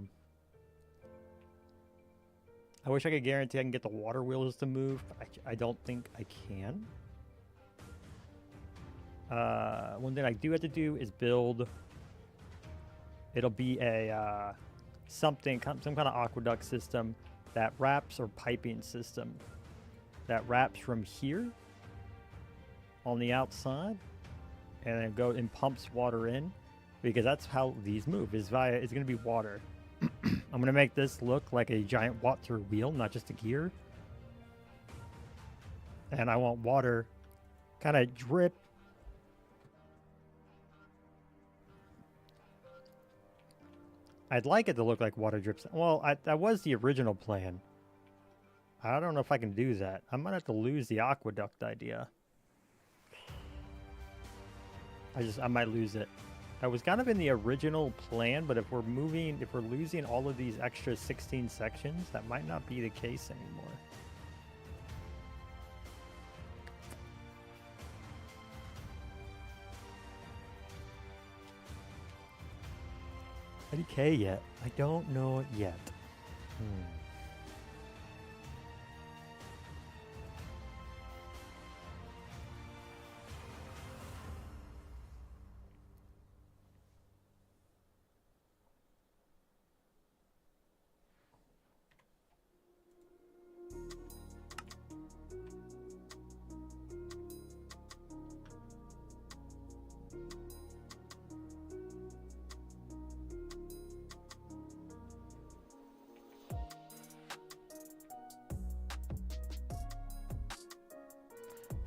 wish I could guarantee I can get the water wheels to move, but I don't think I can. One thing I do have to do is build... It'll be a some kind of aqueduct system that wraps, or piping system that wraps from here on the outside and then go and pumps water in, because that's how these move. It's going to be water. I'm going to make this look like a giant water wheel, not just a gear. And I want water kind of drip. I'd like it to look like water drips. Well, that was the original plan. I don't know if I can do that. I might have to lose the aqueduct idea. I might lose it. That was kind of in the original plan, but if we're losing all of these extra 16 sections, that might not be the case anymore. IDK yet? I don't know it yet.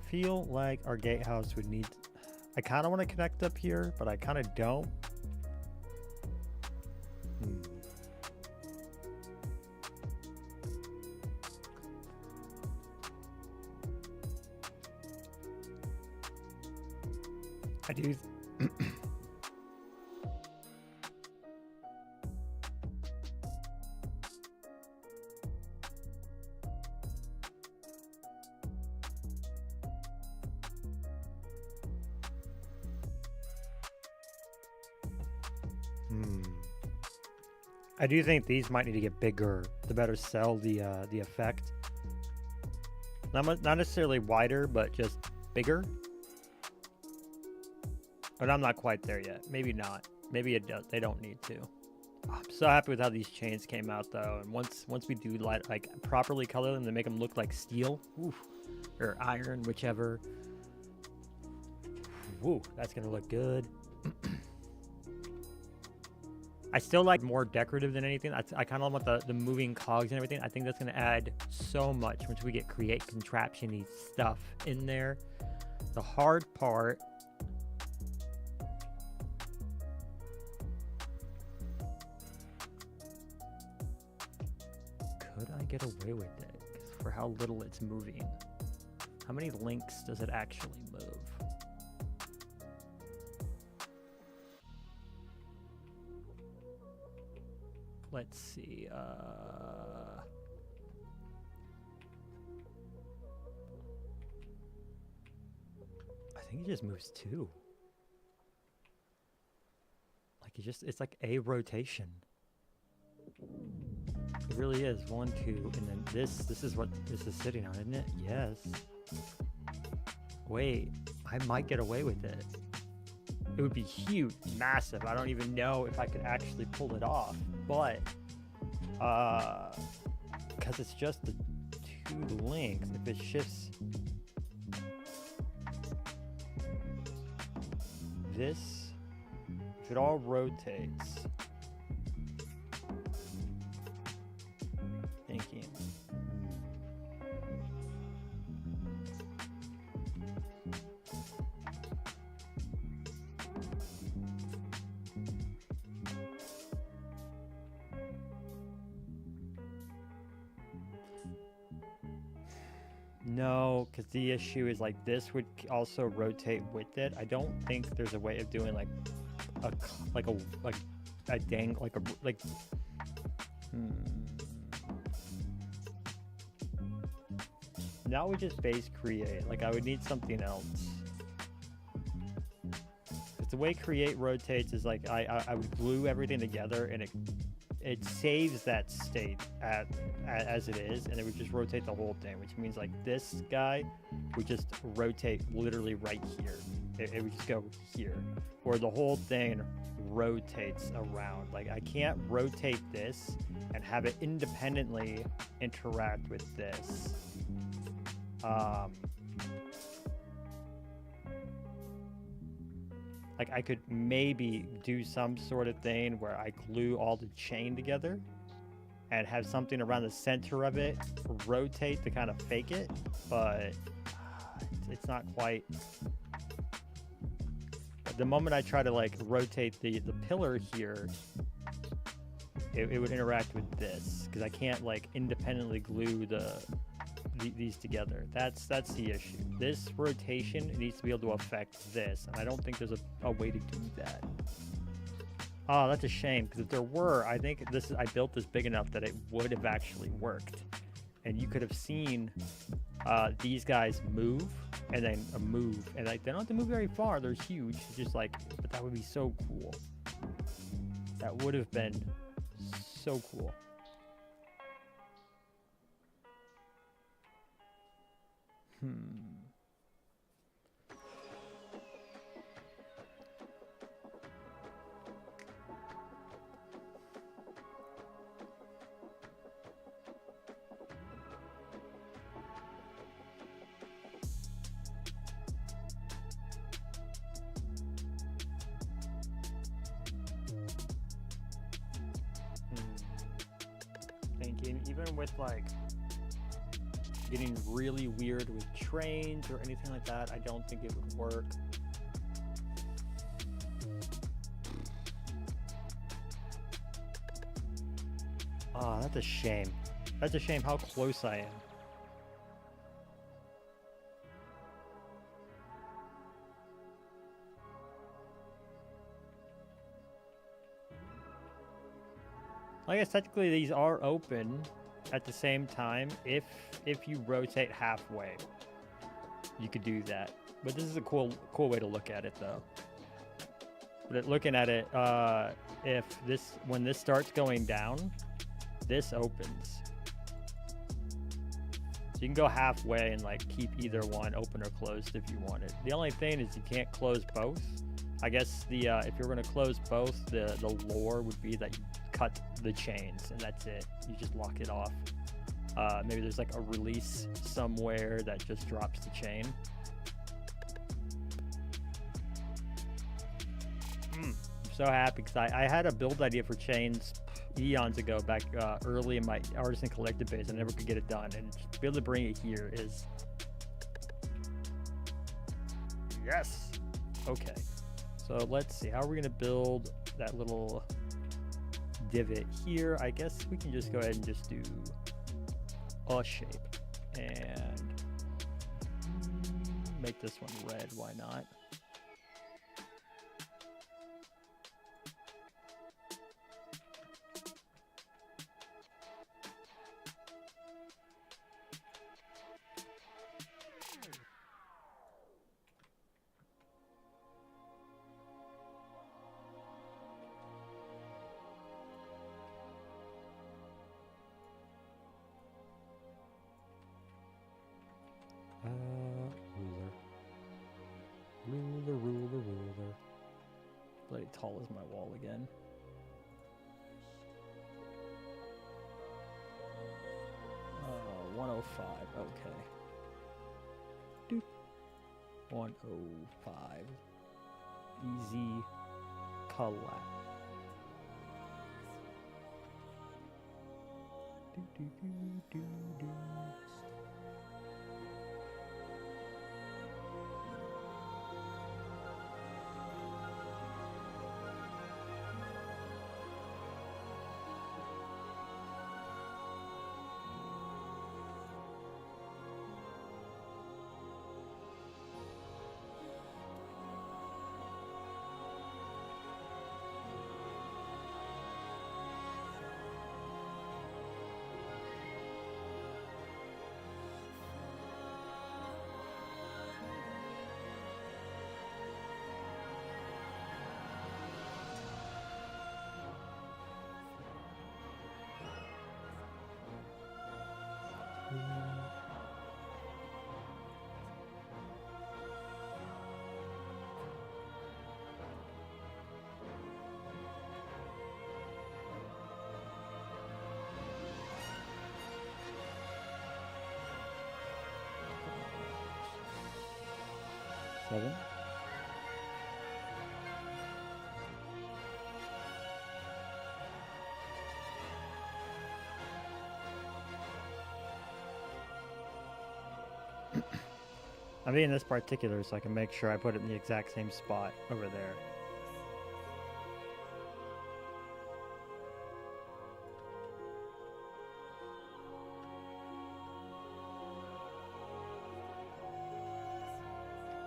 Feel like our gatehouse would need... I kind of want to connect up here, but I kind of don't. I do... I do think these might need to get bigger to better sell the effect. Not necessarily wider, but just bigger. But I'm not quite there yet. Maybe not. Maybe it does. They don't need to. I'm so happy with how these chains came out, though. And once we do like properly color them to make them look like steel, or iron, whichever. Woo, that's gonna look good. I still like more decorative than anything. I kind of want the moving cogs and everything. I think that's going to add so much once we get create contraption-y stuff in there. The hard part... Could I get away with it? For how little it's moving. How many links does it actually move? Let's see, I think it just moves 2. Like it's like a rotation. It really is 1, 2, and then this is what this is sitting on, isn't it? Yes. Wait, I might get away with it. It would be huge, massive. I don't even know if I could actually pull it off, but because it's just the 2 links, if it shifts this, if it all rotates, thinking. No, because the issue is like this would also rotate with it. I don't think there's a way of doing like a dang Now we just base create. Like I would need something else. Because the way create rotates is like I would glue everything together and it saves that state as it is, and it would just rotate the whole thing, which means like this guy would just rotate literally right here. It would just go here, or the whole thing rotates around. Like I can't rotate this and have it independently interact with this. Like I could maybe do some sort of thing where I glue all the chain together and have something around the center of it rotate to kind of fake it, but it's not quite. The moment I try to like rotate the pillar here, it would interact with this because I can't like independently glue these together. That's the issue. This rotation needs to be able to affect this, and I don't think there's a way to do that. Oh, that's a shame, because if there were, I think I built this big enough that it would have actually worked, and you could have seen these guys move and then move, and like they don't have to move very far. They're huge. It's just like, but that would be so cool. That would have been so cool. Thinking, even with like getting really weird with trains or anything like that, I don't think it would work. Ah, that's a shame. That's a shame how close I am. I guess technically these are open at the same time. If you rotate halfway, you could do that. But this is a cool way to look at it, though. But looking at it, if this, when this starts going down, this opens. So you can go halfway and like keep either one open or closed if you wanted. The only thing is you can't close both. I guess the if you're going to close both, the lore would be that you cut the chains and that's it. You just lock it off. Maybe there's like a release somewhere that just drops the chain. I'm so happy because I had a build idea for chains eons ago, back early in my artisan collective phase. I never could get it done, and just to be able to bring it here is yes. Okay, so let's see, how are we going to build that little divot here? I guess we can just go ahead and just do a shape and make this one red. Why not? Ruler. Bloody tall is my wall again. Oh, 105. Okay. Doop. 105. Easy collapse. Do. Seven. I'm being this particular so I can make sure I put it in the exact same spot over there.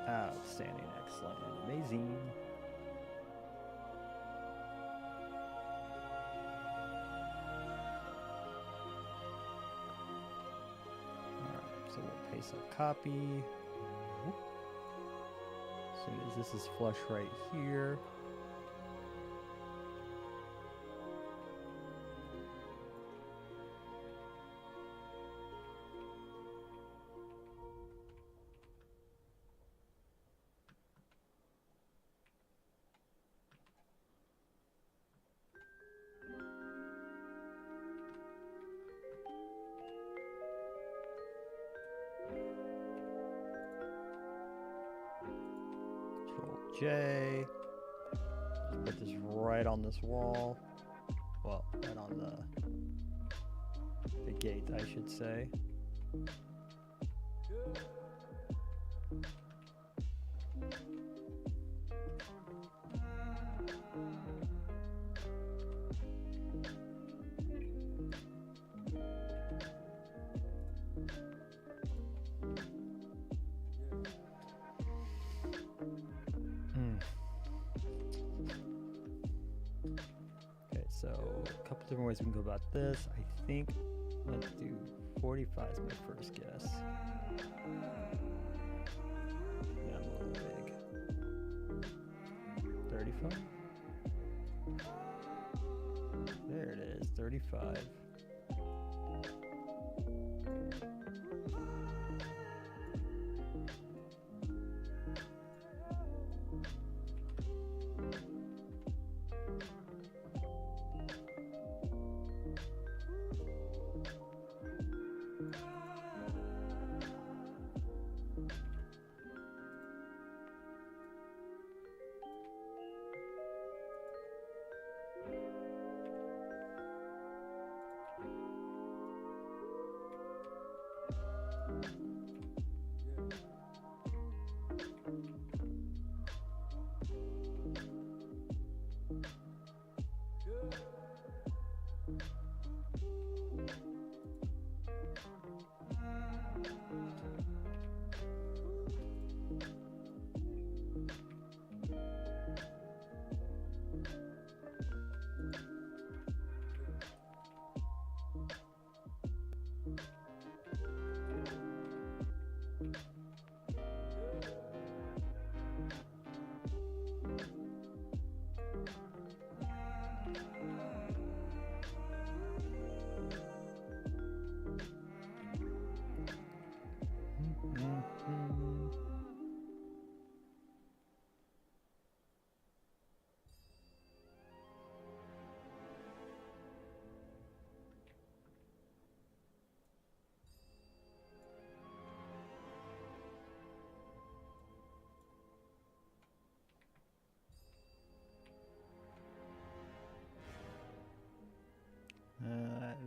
Outstanding, excellent, and amazing. Alright, so we'll paste a copy. As soon as this is flush right here. J. Put this right on this wall. Well, right on the gate, I should say. So a couple different ways we can go about this. I think let's do 45 is my first guess. Yeah, I'm a little big. 35. 35? There it is, 35.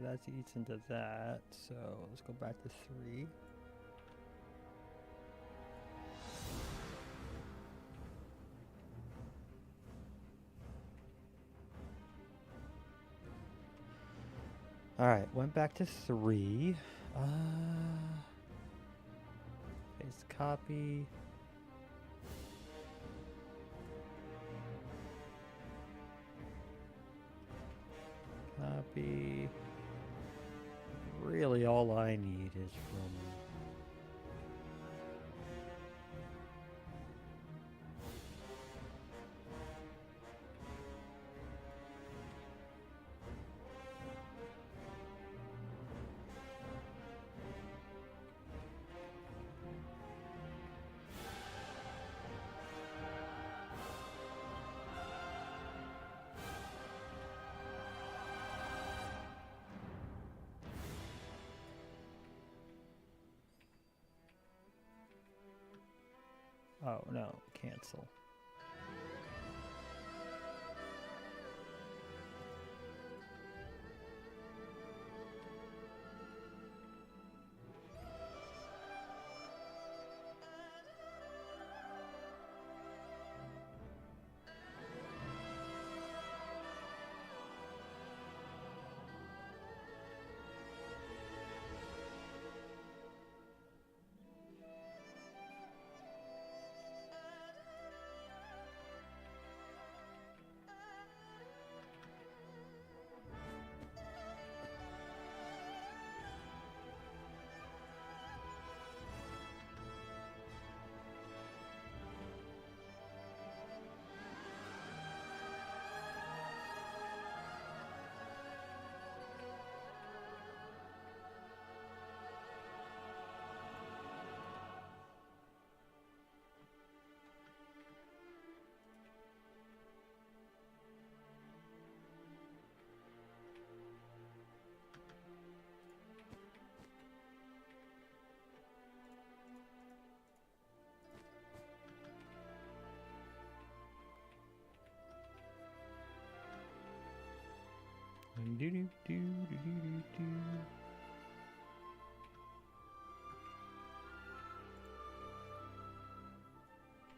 That eats into that, so let's go back to 3. Alright, went back to 3. Paste copy. Copy. Really all I need is from oh no, cancel.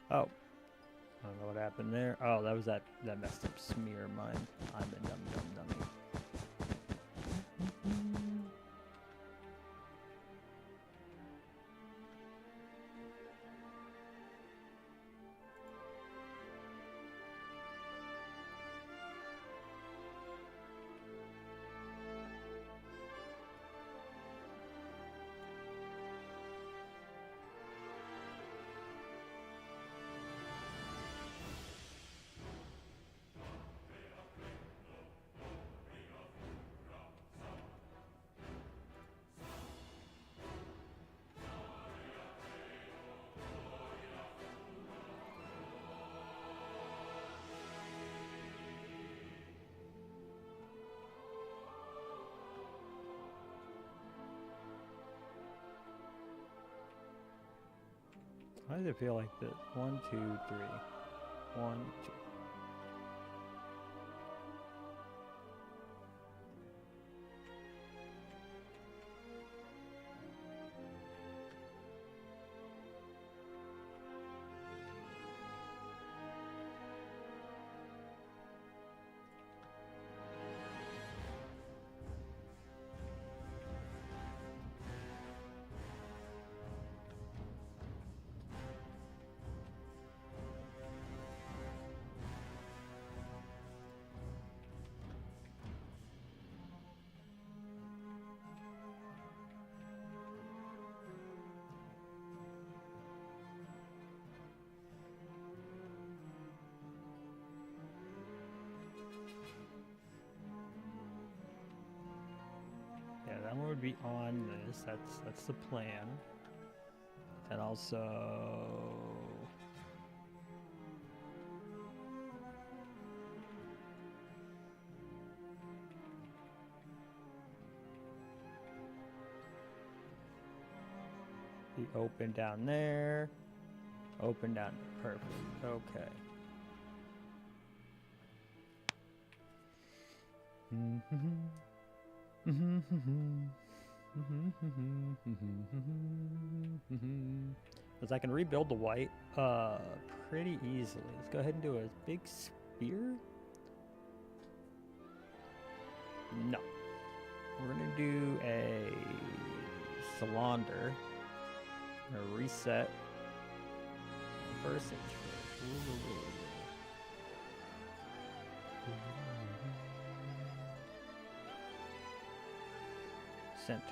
Oh, I don't know what happened there. Oh, that was that messed up smear of mine. I'm a dumb dummy. Why does it feel like this? 1, 2, 3. 1, 2. Yeah, that one would be on this. That's the plan. And also the open down there. Open down there. Perfect. Okay. Because I can rebuild the white pretty easily. Let's go ahead and do a big spear. No. We're going to do a cylinder. We're going to reset. First center.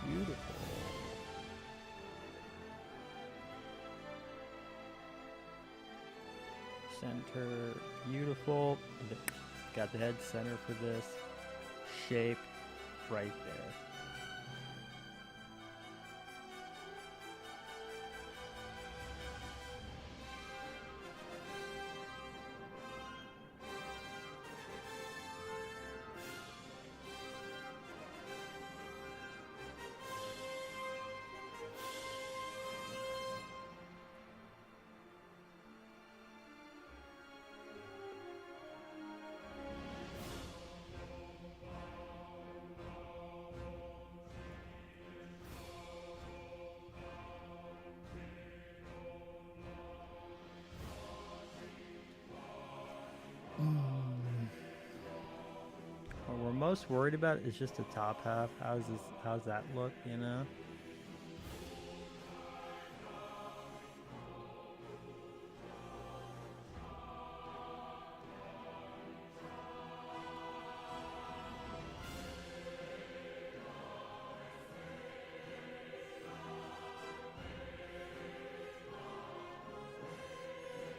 Beautiful. Center. Beautiful. Got the head center for this. Shape right there. What we're most worried about is just the top half. How's that look, you know?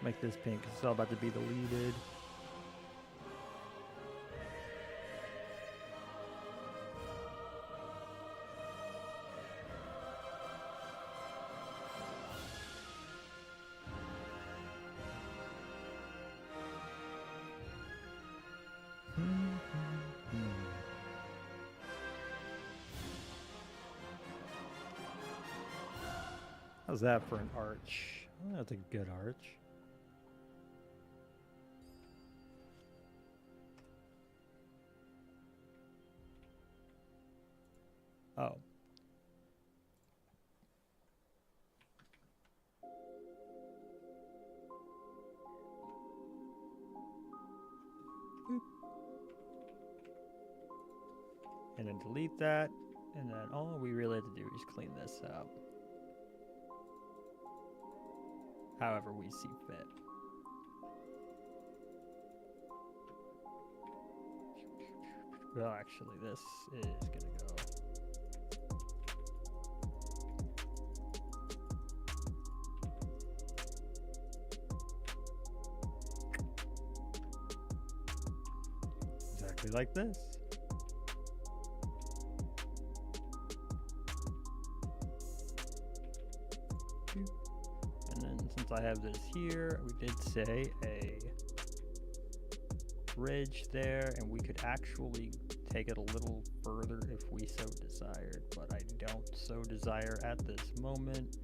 Make this pink, 'cause it's all about to be deleted. How's that for an arch? Oh, that's a good arch. Oh. Boop. And then delete that. And then all we really have to do is clean this up. However we see fit. Well, actually, this is gonna go. Exactly like this. And then since I have this here, we did say a bridge there, and we could actually take it a little further if we so desired, but I don't so desire at this moment.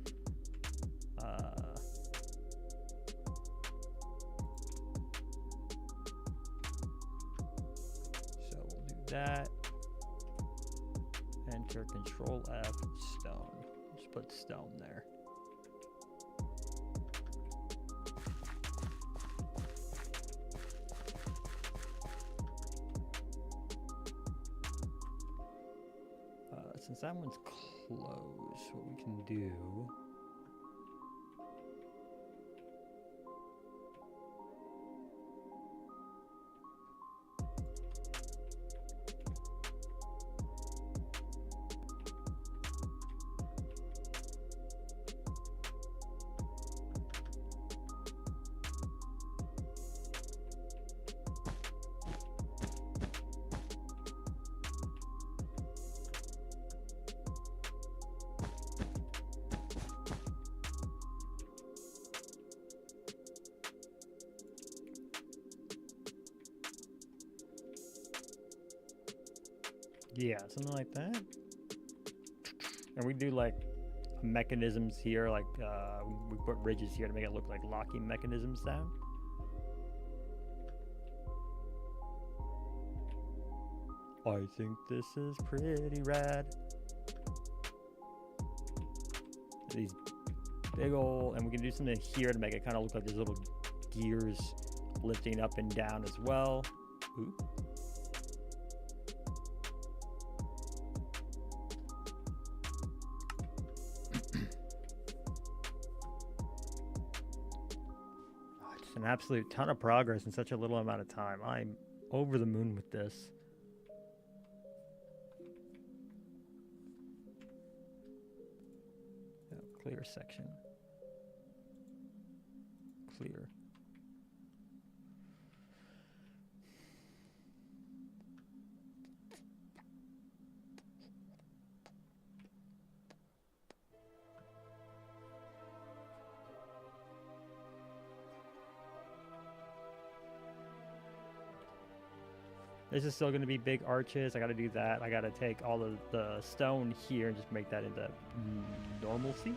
So we'll do that. Enter Control F, stone. Just put stone there. Since that one's closed, what we can do... Yeah, something like that. And we do like mechanisms here, like we put ridges here to make it look like locking mechanisms sound. I think this is pretty rad. These big old, and we can do something here to make it kind of look like there's little gears lifting up and down as well. Ooh. An absolute ton of progress in such a little amount of time. I'm over the moon with this. Oh, clear section. Clear. This is still going to be big arches. I got to do that. I got to take all of the stone here and just make that into normalcy.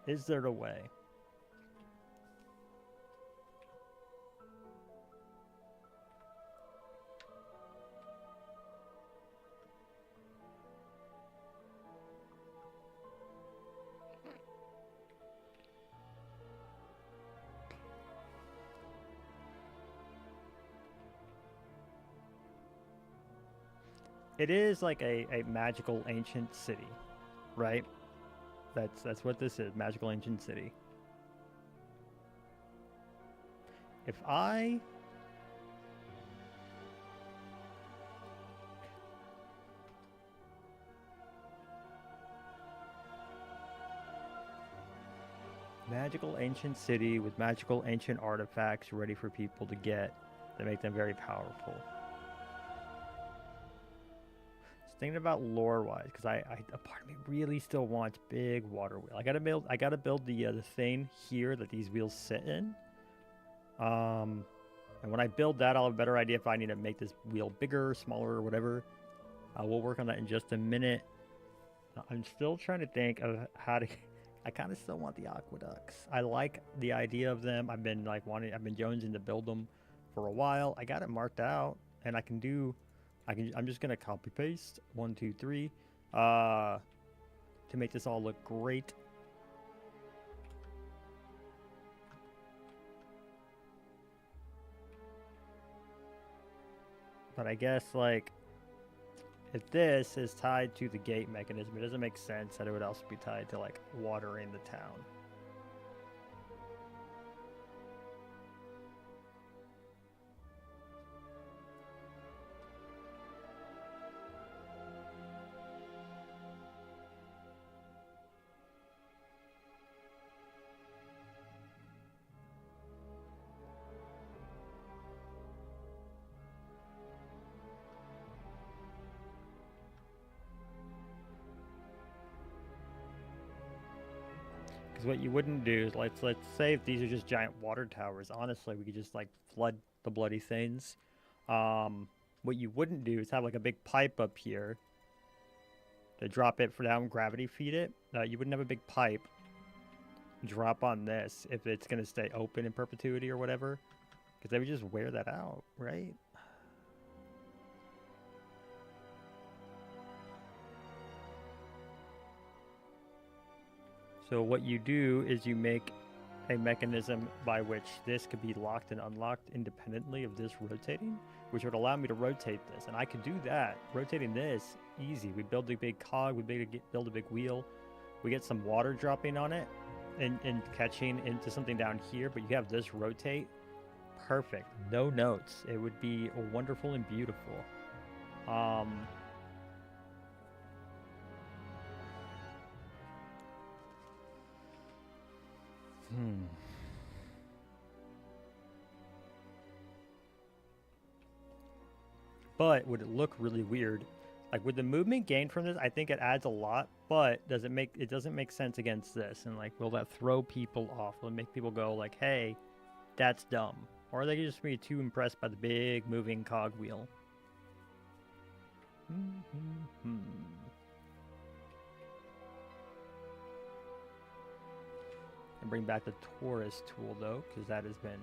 Is there a way? It is like a magical ancient city, right? That's what this is, magical ancient city. If I... Magical ancient city with magical ancient artifacts ready for people to get that make them very powerful. Thinking about lore-wise, because a part of me really still wants big water wheel. I gotta build the thing here that these wheels sit in. And when I build that, I'll have a better idea if I need to make this wheel bigger, smaller, or whatever. We'll work on that in just a minute. I'm still trying to think of how to. I kind of still want the aqueducts. I like the idea of them. I've been jonesing to build them for a while. I got it marked out, and I'm just gonna copy paste 1, 2, 3 to make this all look great. But I guess like if this is tied to the gate mechanism, it doesn't make sense that it would also be tied to like watering the town. Because what you wouldn't do is let's say if these are just giant water towers. Honestly, we could just like flood the bloody things. What you wouldn't do is have like a big pipe up here to drop it for down, gravity feed it. You wouldn't have a big pipe drop on this if it's gonna stay open in perpetuity or whatever, because they would just wear that out, right? So what you do is you make a mechanism by which this could be locked and unlocked independently of this rotating, which would allow me to rotate this. And I could do that. Rotating this, easy. We build a big cog, we build a big wheel, we get some water dropping on it and catching into something down here, but you have this rotate. Perfect. No notes. It would be wonderful and beautiful. But would it look really weird? Like, with the movement gained from this, I think it adds a lot, but it doesn't make sense against this. And like, will that throw people off? Will it make people go like, hey, that's dumb? Or are they just be too impressed by the big moving cogwheel? And bring back the tourist tool though, because that has been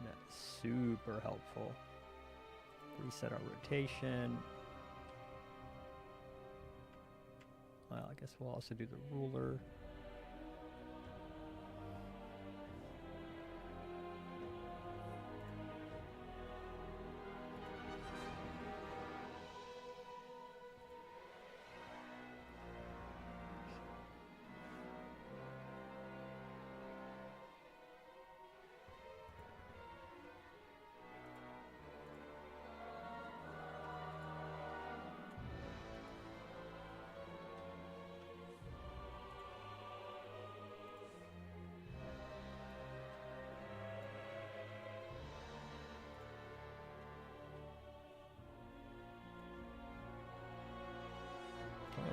super helpful. Reset our rotation. Well, I guess we'll also do the ruler.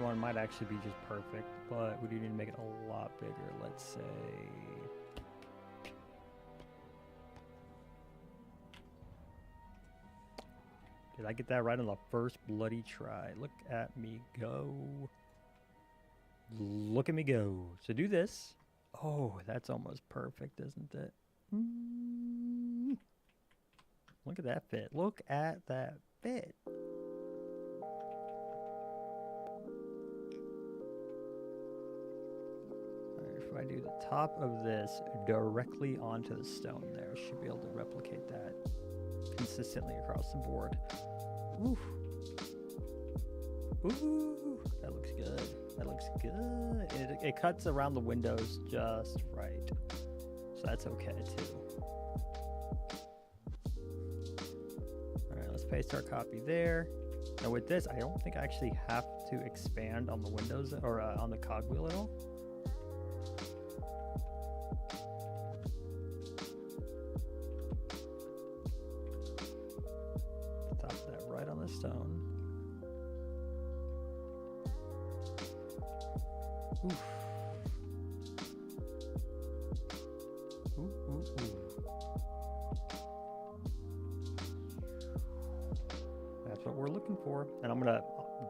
One might actually be just perfect, but we do need to make it a lot bigger. Let's say did I get that right on the first bloody try? Look at me go. Look at me go. So do this. Oh, that's almost perfect, isn't it? Look at that fit. Look at that fit. If I do the top of this directly onto the stone there, should be able to replicate that consistently across the board. Ooh. Ooh, that looks good. That looks good. It cuts around the windows just right. So that's okay too. Alright, let's paste our copy there. Now with this, I don't think I actually have to expand on the windows or on the cogwheel at all. Stone. Oof. Ooh, ooh, ooh. That's what we're looking for. And I'm gonna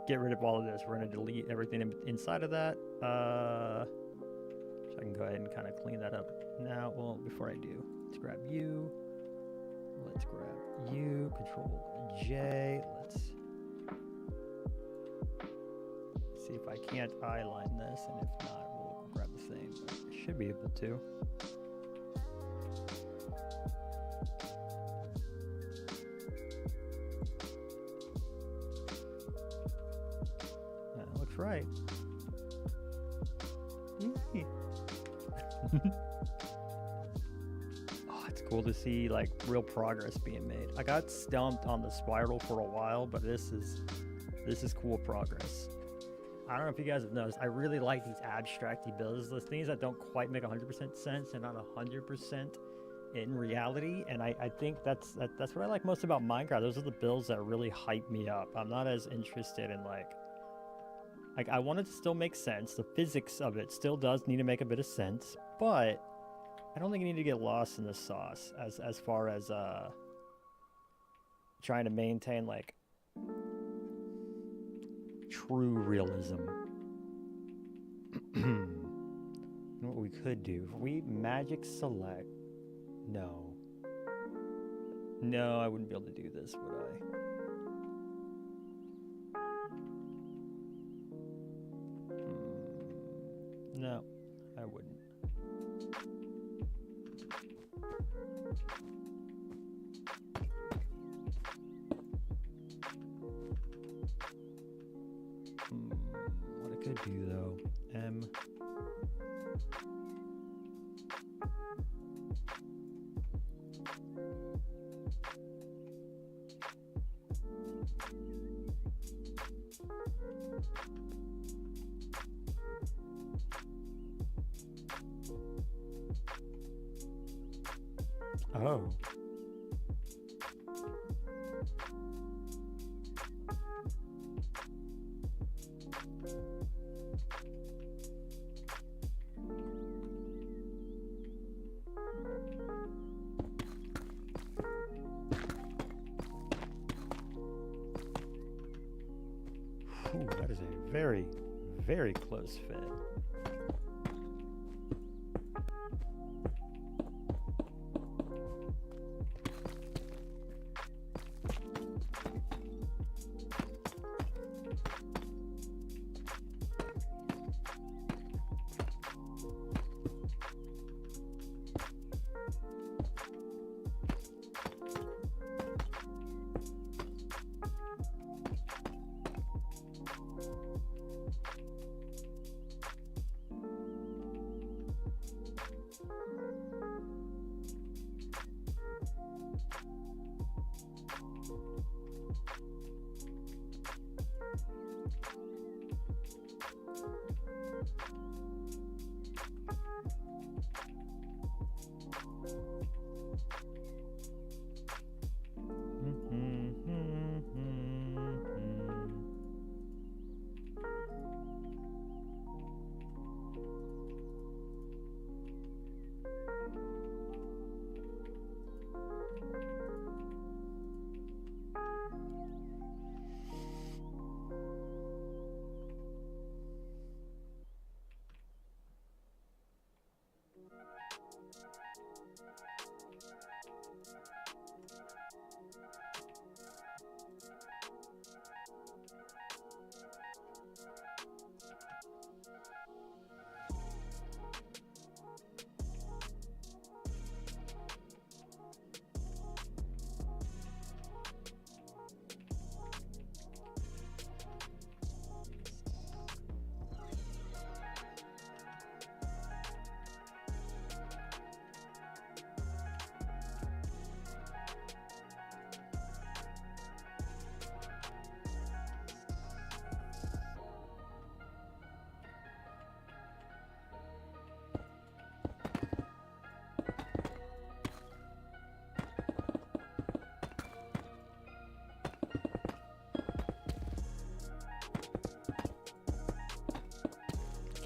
get rid of all of this. We're gonna delete everything inside of that. So I can go ahead and kind of clean that up now. Well, before I do, let's grab you. Let's grab you. Control J. Let's see if I can't eyeline this, and if not, we'll grab the thing. But I should be able to. That looks right. Cool to see like real progress being made. I got stumped on the spiral for a while, but this is cool progress. I don't know if you guys have noticed, I really like these abstracty builds, those things that don't quite make 100% sense and not 100% in reality. And I think that's what I like most about Minecraft. Those are the builds that really hype me up. I'm not as interested in like I want it to still make sense. The physics of it still does need to make a bit of sense, but I don't think you need to get lost in the sauce as far as trying to maintain like true realism. What we could do, if we magic select, no, I wouldn't be able to do this, would I? No, I wouldn't. What I could do though, oh. Ooh, that is a very, very close fit.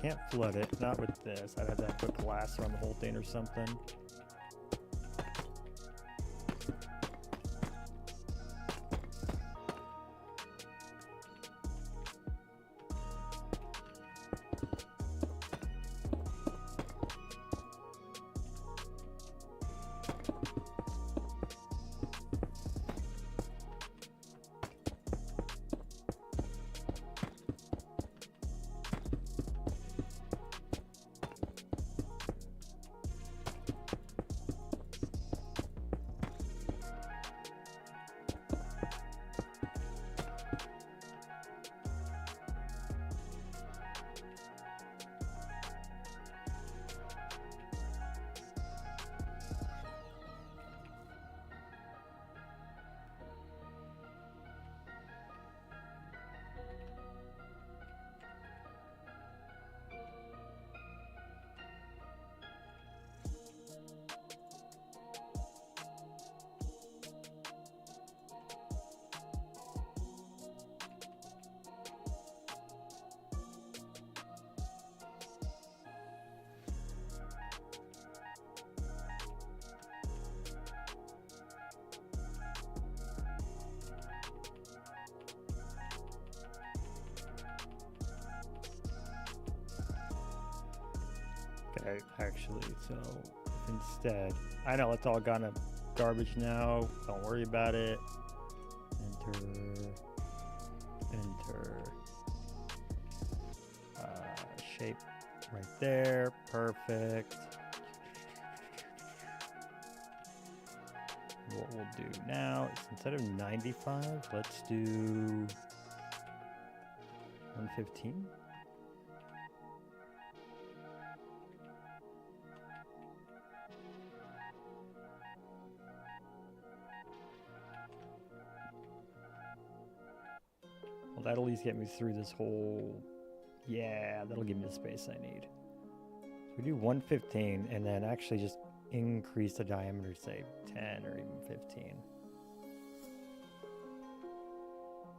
Can't flood it, not with this. I'd have to put glass around the whole thing or something. Okay, actually, so if instead, I know it's all gone to garbage now. Don't worry about it. Enter shape right there. Perfect. What we'll do now is instead of 95, let's do 115. Well, that'll at least get me through this whole... Yeah, that'll give me the space I need. So we do 115 and then actually just increase the diameter, say 10 or even 15.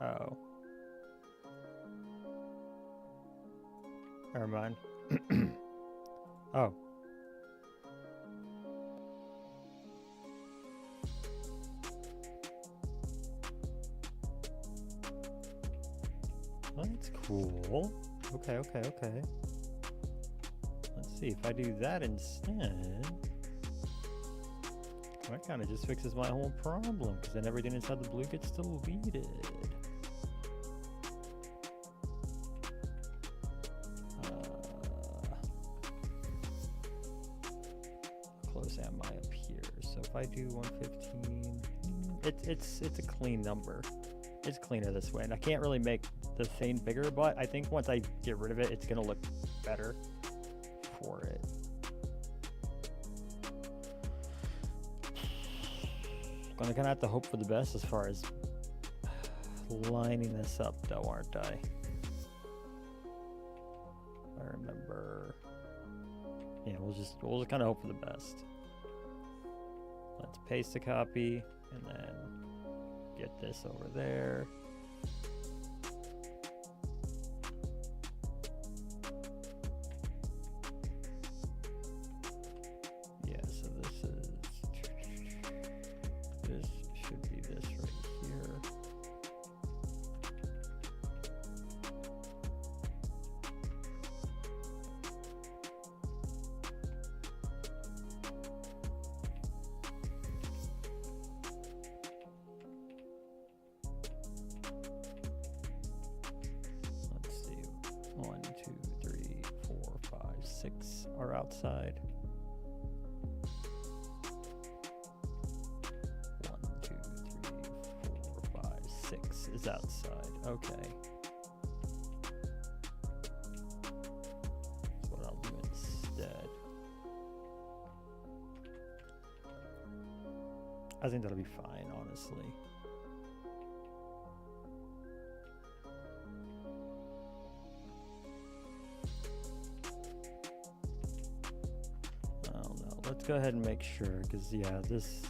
Oh. Never mind. Oh. Well, that's cool. Okay. Let's see, if I do that instead, that kind of just fixes my whole problem, because then everything inside the blue gets deleted. How close am I up here? So if I do 115, it's a clean number. It's cleaner this way, and I can't really make the thing bigger, but I think once I get rid of it, it's gonna look better for it. I'm gonna have to hope for the best as far as lining this up, though, aren't I? I remember. Yeah, we'll just kind of hope for the best. Let's paste the copy and then get this over there. Yeah, so this should be this right here. Let's see, 1, 2, 3, 4, 5, 6 are outside. 6 is outside. Okay. That's what I'll do instead. I think that'll be fine, honestly. I don't know. Let's go ahead and make sure, because yeah, this...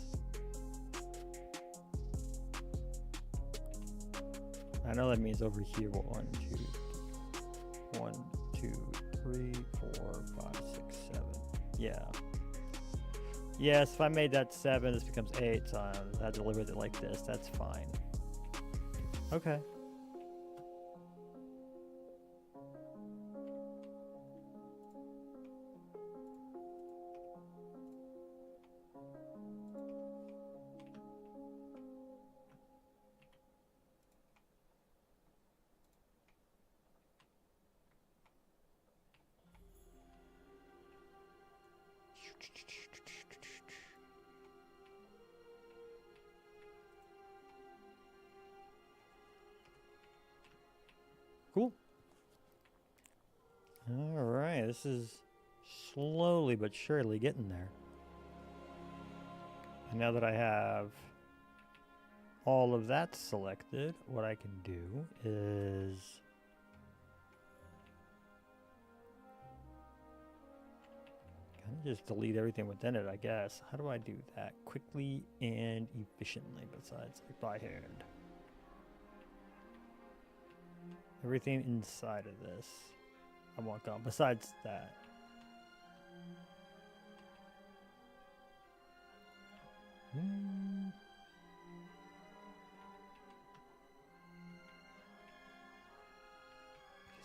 I know that means over here, 1, 2, 3, 4, 5, 6, 7. Yeah. Yes, if I made that 7, this becomes 8, so I delivered it like this. That's fine. Okay. Cool. All right, this is slowly but surely getting there. And now that I have all of that selected, what I can do is kind of just delete everything within it, I guess. How do I do that quickly and efficiently besides like by hand? Everything inside of this I want gone besides that.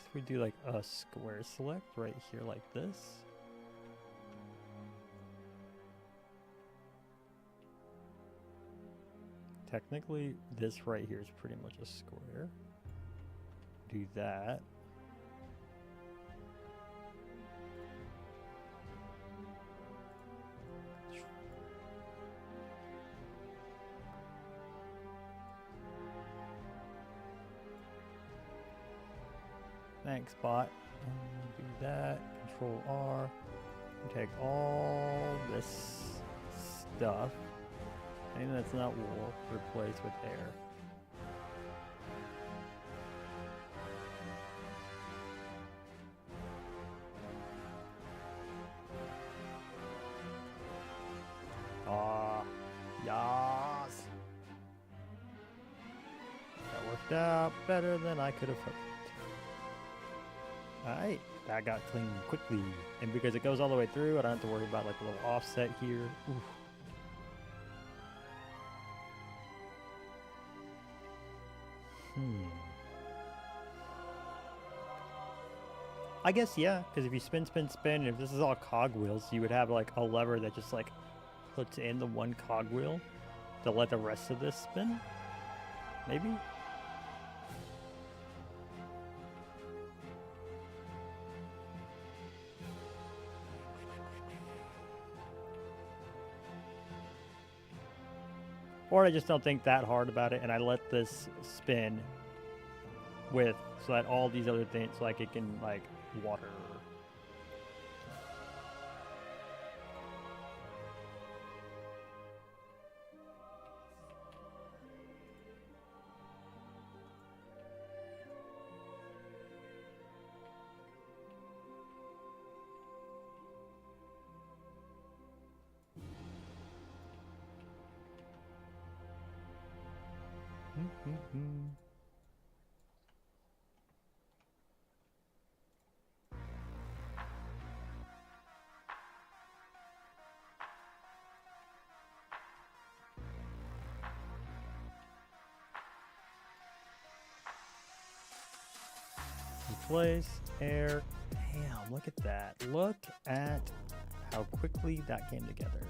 If we do like a square select right here like this. technically this right here is pretty much a square. Do that. Thanks, bot. Do that. Control R. Take all this stuff. Anything that's not wool, replace with air. Ah, yes. That worked out better than I could have hoped. Alright, that got cleaned quickly. And because it goes all the way through, I don't have to worry about like a little offset here. Oof. I guess, yeah, because if you spin, spin, spin, if this is all cogwheels, you would have like a lever that just like puts in the one cogwheel to let the rest of this spin. Maybe? Or I just don't think that hard about it, and I let this spin with, so that all these other things, like it can, like, water. Replace, air. Damn, look at that. Look at how quickly that came together.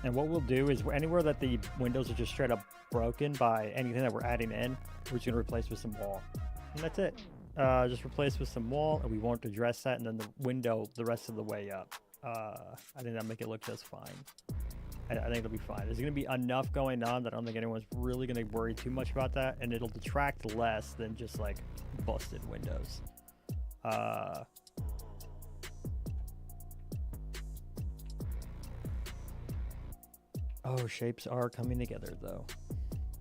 And what we'll do is anywhere that the windows are just straight up broken by anything that we're adding in, we're just going to replace with some wall. And that's it. Just replace with some wall, and we won't address that, and then the window the rest of the way up. I think that'll make it look just fine. I think it'll be fine. There's going to be enough going on that I don't think anyone's really going to worry too much about that, and it'll detract less than just like busted windows. Oh, shapes are coming together though.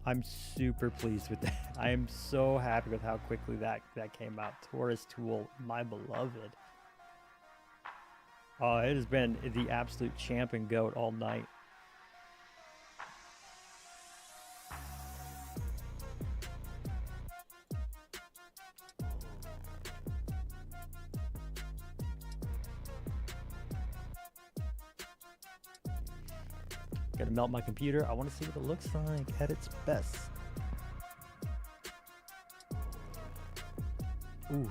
I'm super pleased with that. I am so happy with how quickly that came out. Taurus tool, my beloved. Oh, it has been the absolute champ and goat all night. Gotta melt my computer. I want to see what it looks like at its best. Ooh.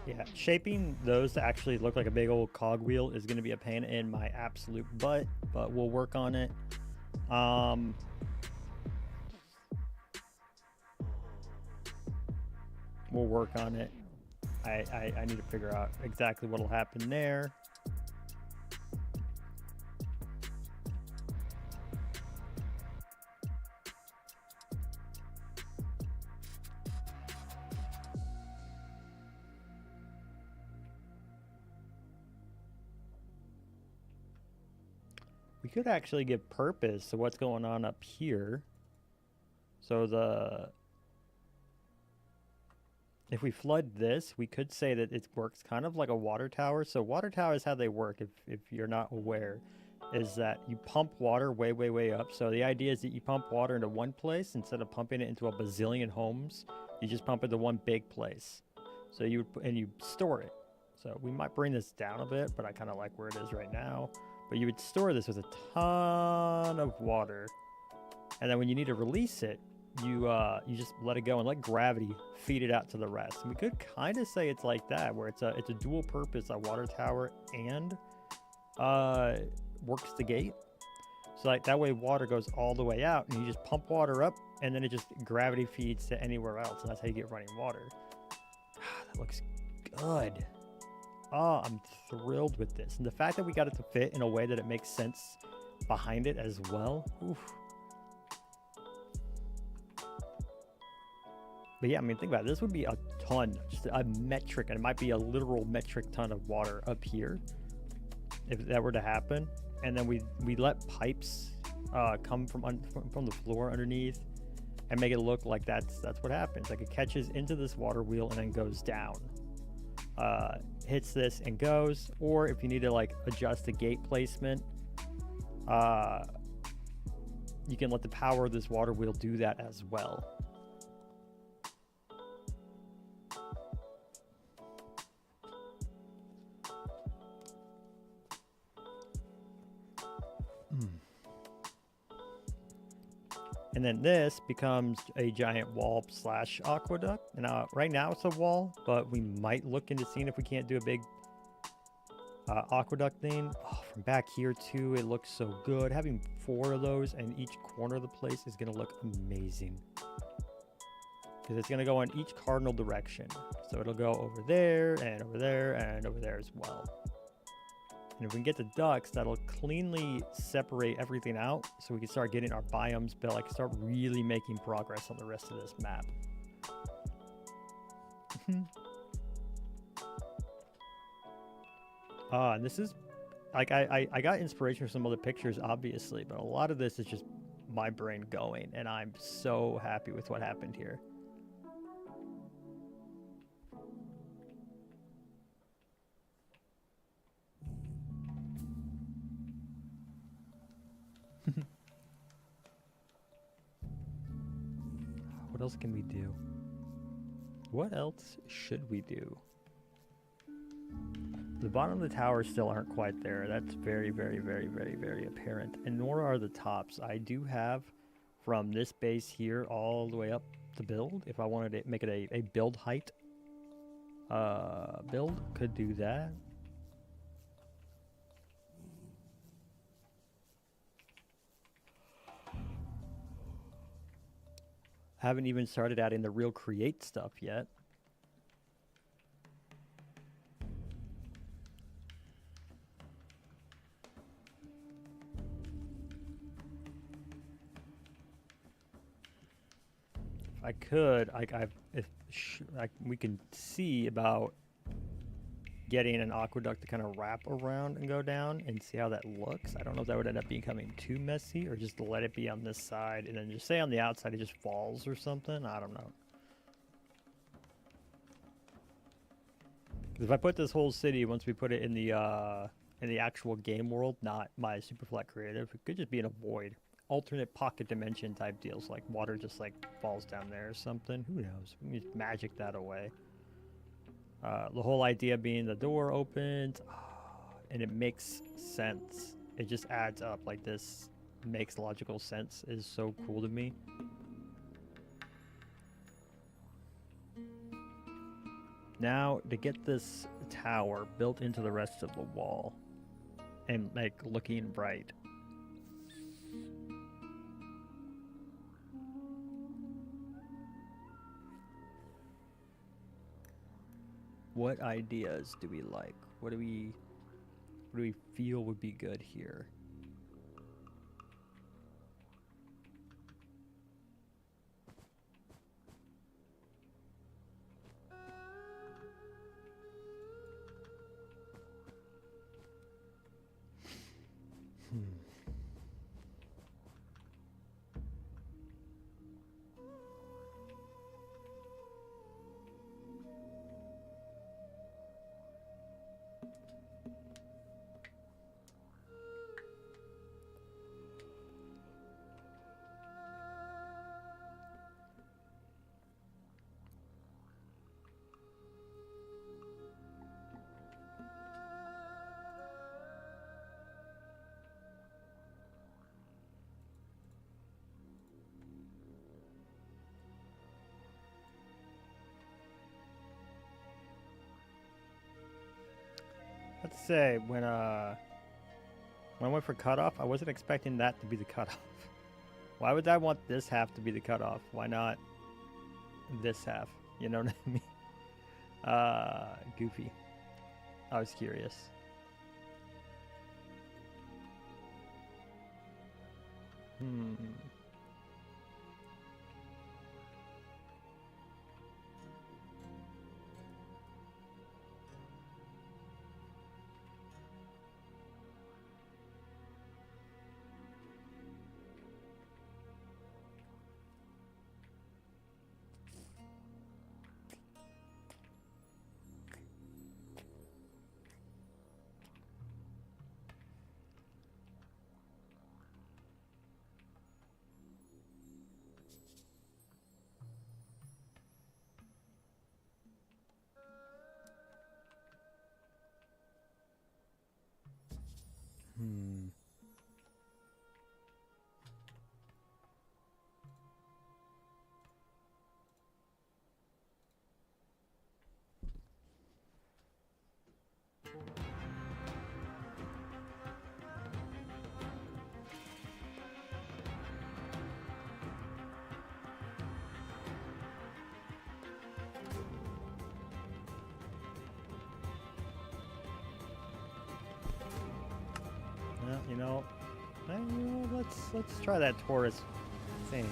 Yeah, shaping those to actually look like a big old cogwheel is going to be a pain in my absolute butt, but we'll work on it. We'll work on it. I need to figure out exactly what'll happen there. We could actually give purpose to what's going on up here. So if we flood this, we could say that it works kind of like a water tower. So water towers, how they work, if you're not aware, is that you pump water way, way, way up. So the idea is that you pump water into one place instead of pumping it into a bazillion homes. You just pump it to one big place. So you store it. So we might bring this down a bit, but I kind of like where it is right now. But you would store this with a ton of water. And then when you need to release it, you just let it go and let gravity feed it out to the rest. And we could kind of say it's like that, where it's a dual purpose, a water tower, and works the gate. So like that way water goes all the way out, and you just pump water up, and then it just gravity feeds to anywhere else, and that's how you get running water. That looks good. Oh, I'm thrilled with this. And the fact that we got it to fit in a way that it makes sense behind it as well. Oof. But yeah, I mean, think about it. This would be a ton, just a metric, and it might be a literal metric ton of water up here if that were to happen. And then we let pipes come from the floor underneath and make it look like that's what happens. Like it catches into this water wheel and then goes down. Hits this and goes. Or if you need to like adjust the gate placement, you can let the power of this water wheel do that as well. And then this becomes a giant wall / aqueduct. And right now it's a wall, but we might look into seeing if we can't do a big aqueduct thing. Oh, from back here too, it looks so good. Having 4 of those in each corner of the place is going to look amazing. Because it's going to go in each cardinal direction. So it'll go over there and over there and over there as well. And if we can get the ducts, that'll cleanly separate everything out so we can start getting our biomes built. I can start really making progress on the rest of this map. And this is, like, I got inspiration from some other pictures, obviously, but a lot of this is just my brain going, and I'm so happy with what happened here. What else can we do? What else should we do? The bottom of the tower still aren't quite there. That's very, very, very, very, very apparent. And nor are the tops. I do have from this base here all the way up to build. If I wanted to make it a build height build, could do that. Haven't even started adding the real create stuff yet. If I could, we can see about getting an aqueduct to kind of wrap around and go down and see how that looks. I don't know if that would end up becoming too messy or just let it be on this side and then just say on the outside it just falls or something. I don't know. If I put this whole city, once we put it in the actual game world, not my Superflat creative, it could just be in a void. Alternate pocket dimension type deals, like water just like falls down there or something. Who knows? We can just magic that away. The whole idea being the door opens and it makes sense. It just adds up. Like this makes logical sense is so cool to me. Now to get this tower built into the rest of the wall and like looking bright. What ideas do we like? What do we feel would be good here? Let's say when I went for cutoff, I wasn't expecting that to be the cutoff. Why would I want this half to be the cutoff? Why not this half? You know what I mean? Goofy. I was curious. You know, let's try that Taurus thing.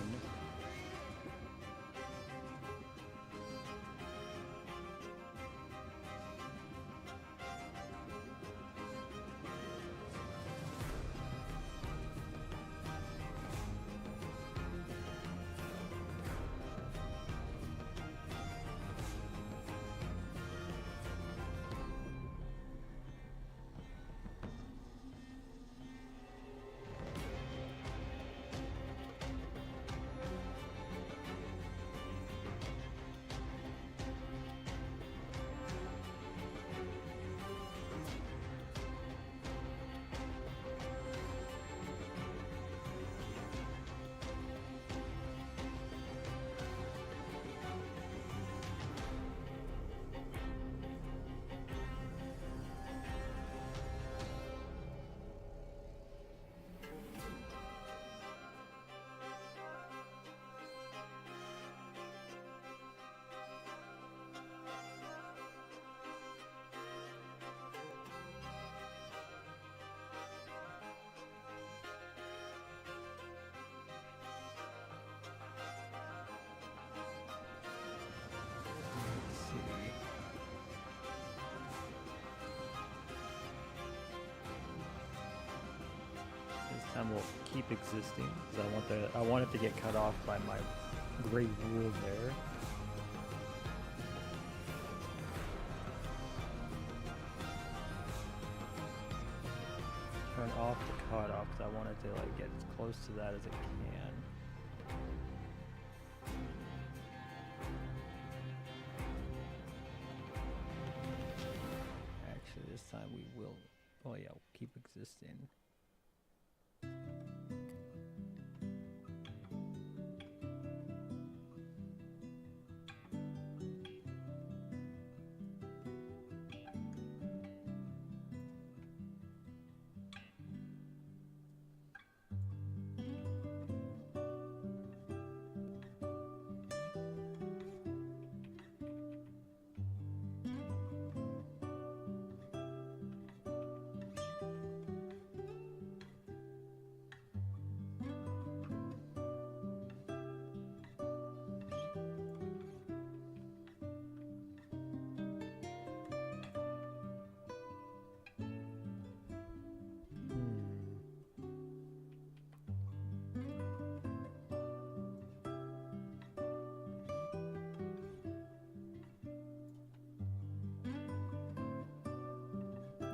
And will keep existing because I want it to get cut off by my gray rule there. Turn off the cutoff because I want it to like get as close to that as it can. Actually, this time we will. Oh yeah, we'll keep existing.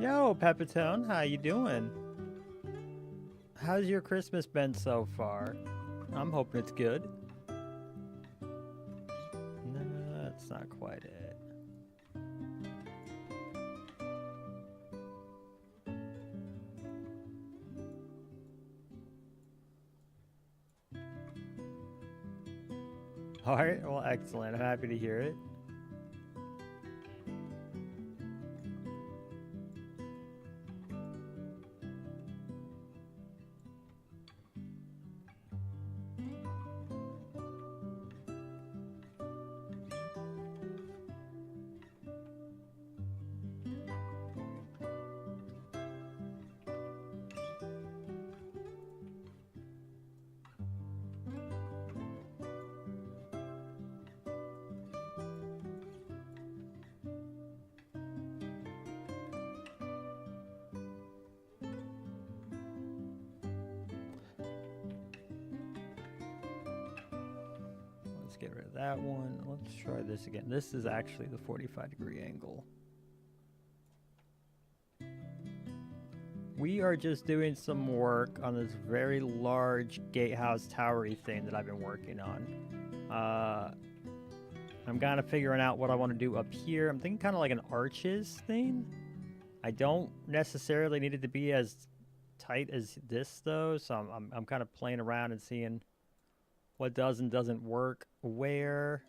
Yo, Pepitone, how you doing? How's your Christmas been so far? I'm hoping it's good. No, that's not quite it. All right, well, excellent. I'm happy to hear it. get rid of that one. Let's try this again. This is actually the 45-degree angle. We are just doing some work on this very large gatehouse towery thing that I've been working on. I'm kind of figuring out what I want to do up here. I'm thinking kind of like an arches thing. I don't necessarily need it to be as tight as this though, so I'm kind of playing around and seeing what does and doesn't work where.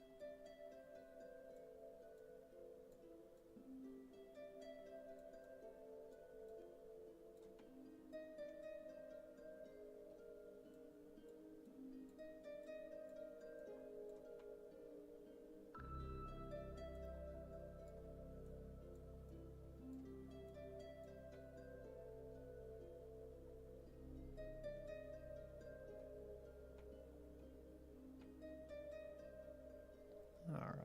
All right.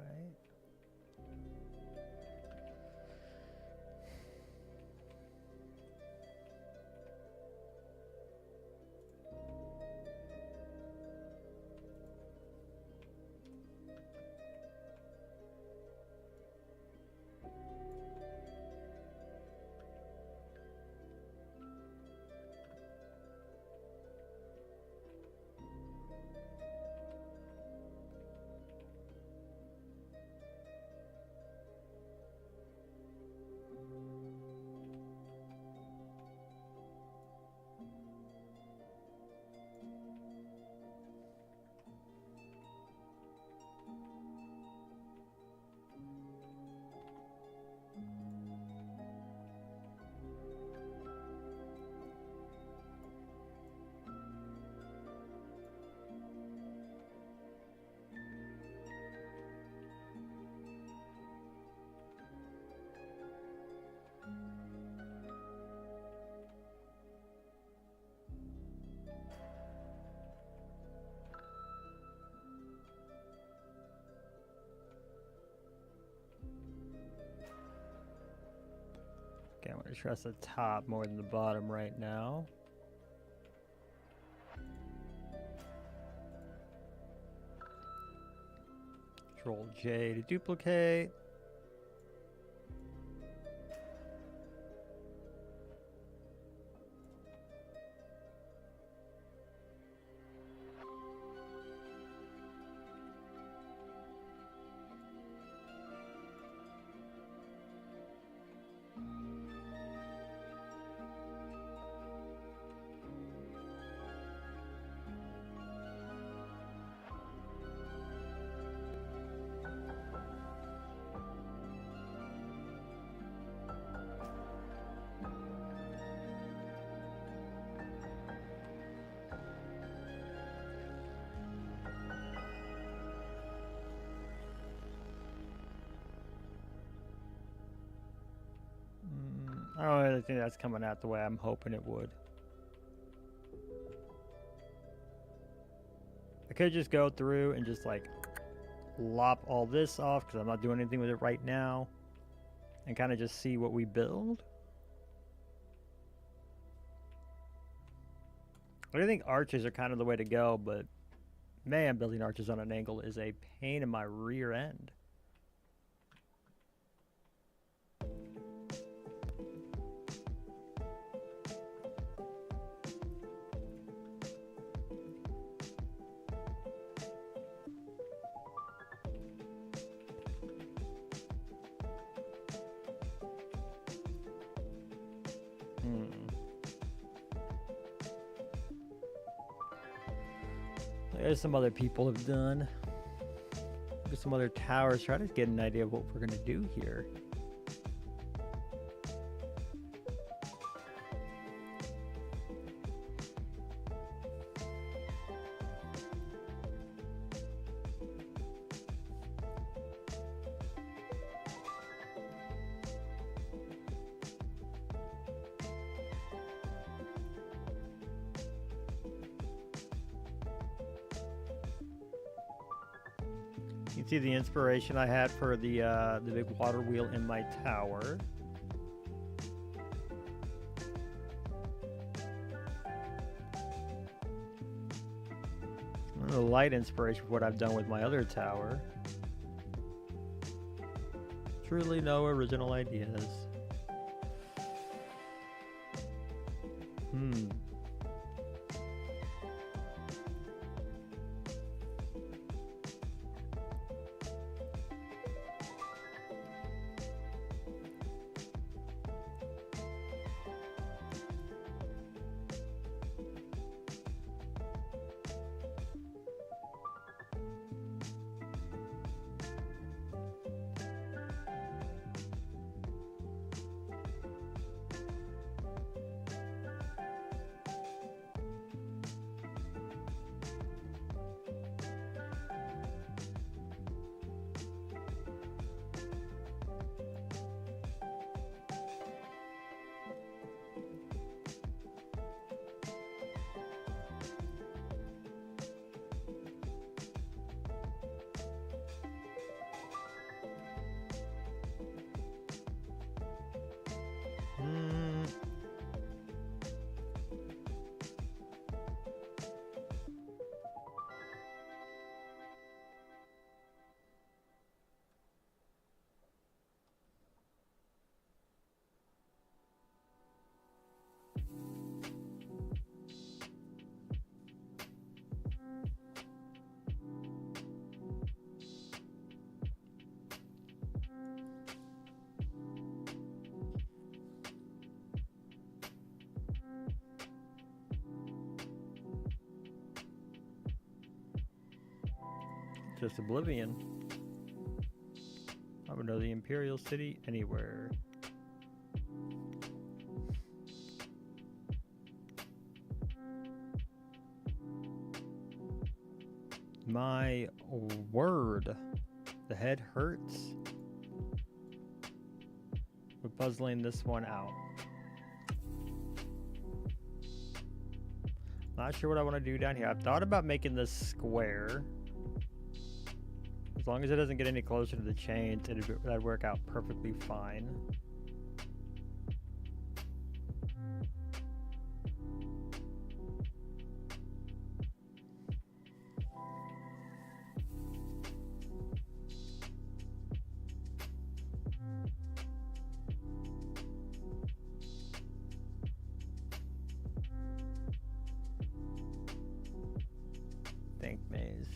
Okay, I'm going to trust the top more than the bottom right now. Control J to duplicate. I don't really think that's coming out the way I'm hoping it would. I could just go through and just like lop all this off because I'm not doing anything with it right now and kind of just see what we build. I think arches are kind of the way to go, but man, building arches on an angle is a pain in my rear end. There's some other people have done. There's some other towers. Try to get an idea of what we're gonna do here. You can see the inspiration I had for the big water wheel in my tower. a light inspiration for what I've done with my other tower. Truly no original ideas. Just Oblivion. I would know the Imperial City anywhere. My word. The head hurts. We're puzzling this one out. Not sure what I want to do down here. I've thought about making this square. As long as it doesn't get any closer to the chains, that'd work out perfectly fine. Think maze.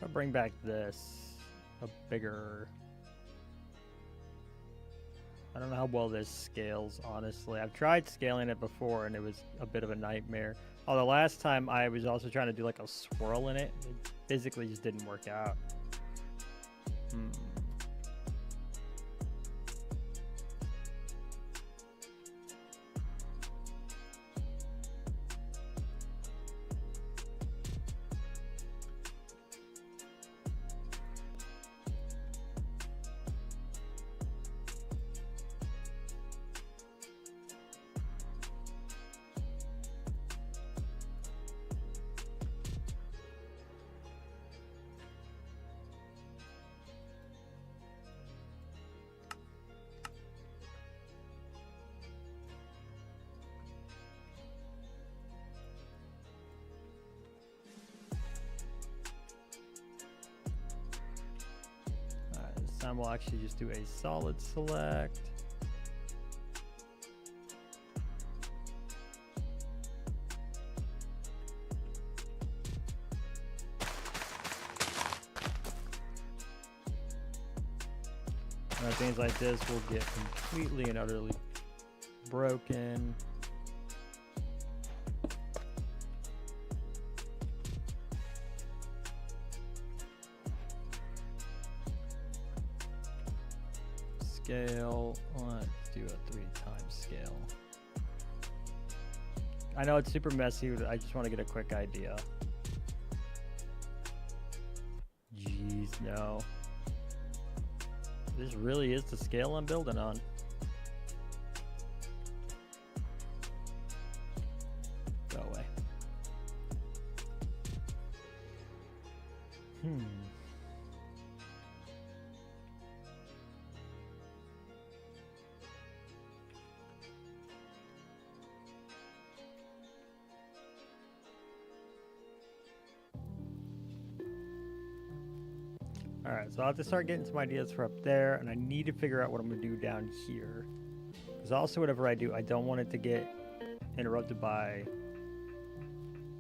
I'll bring back this, a bigger, I don't know how well this scales, honestly. I've tried scaling it before and it was a bit of a nightmare. Oh, the last time I was also trying to do like a swirl in it. It physically just didn't work out. This time we'll actually just do a solid select. And things like this will get completely and utterly broken. Scale, let's do a 3x scale. I know it's super messy, but I just want to get a quick idea. Jeez, no. This really is the scale I'm building on. Go away. Alright, so I'll have to start getting some ideas for up there, and I need to figure out what I'm going to do down here. Because also whatever I do, I don't want it to get interrupted by...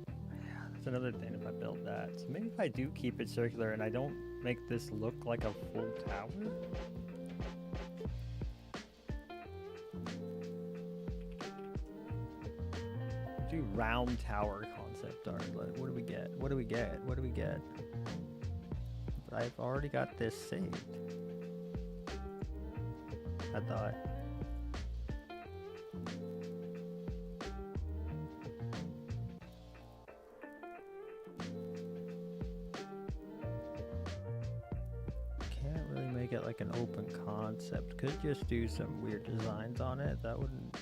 Yeah, that's another thing if I build that. So maybe if I do keep it circular and I don't make this look like a full tower? Do round tower concept art. Like, what do we get? What do we get? What do we get? But I've already got this saved. I thought. Can't really make it like an open concept. Could just do some weird designs on it. That wouldn't...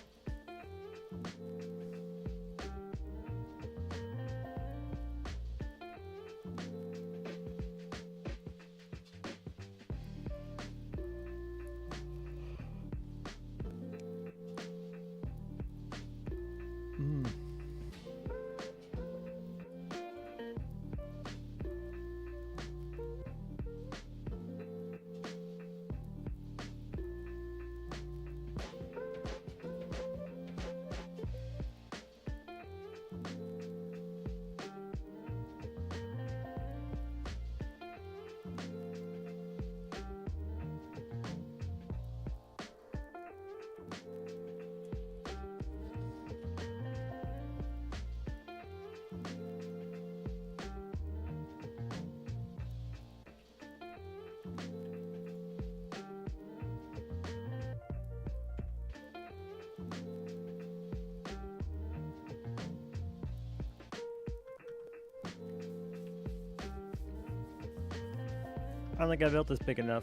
I don't think I built this big enough.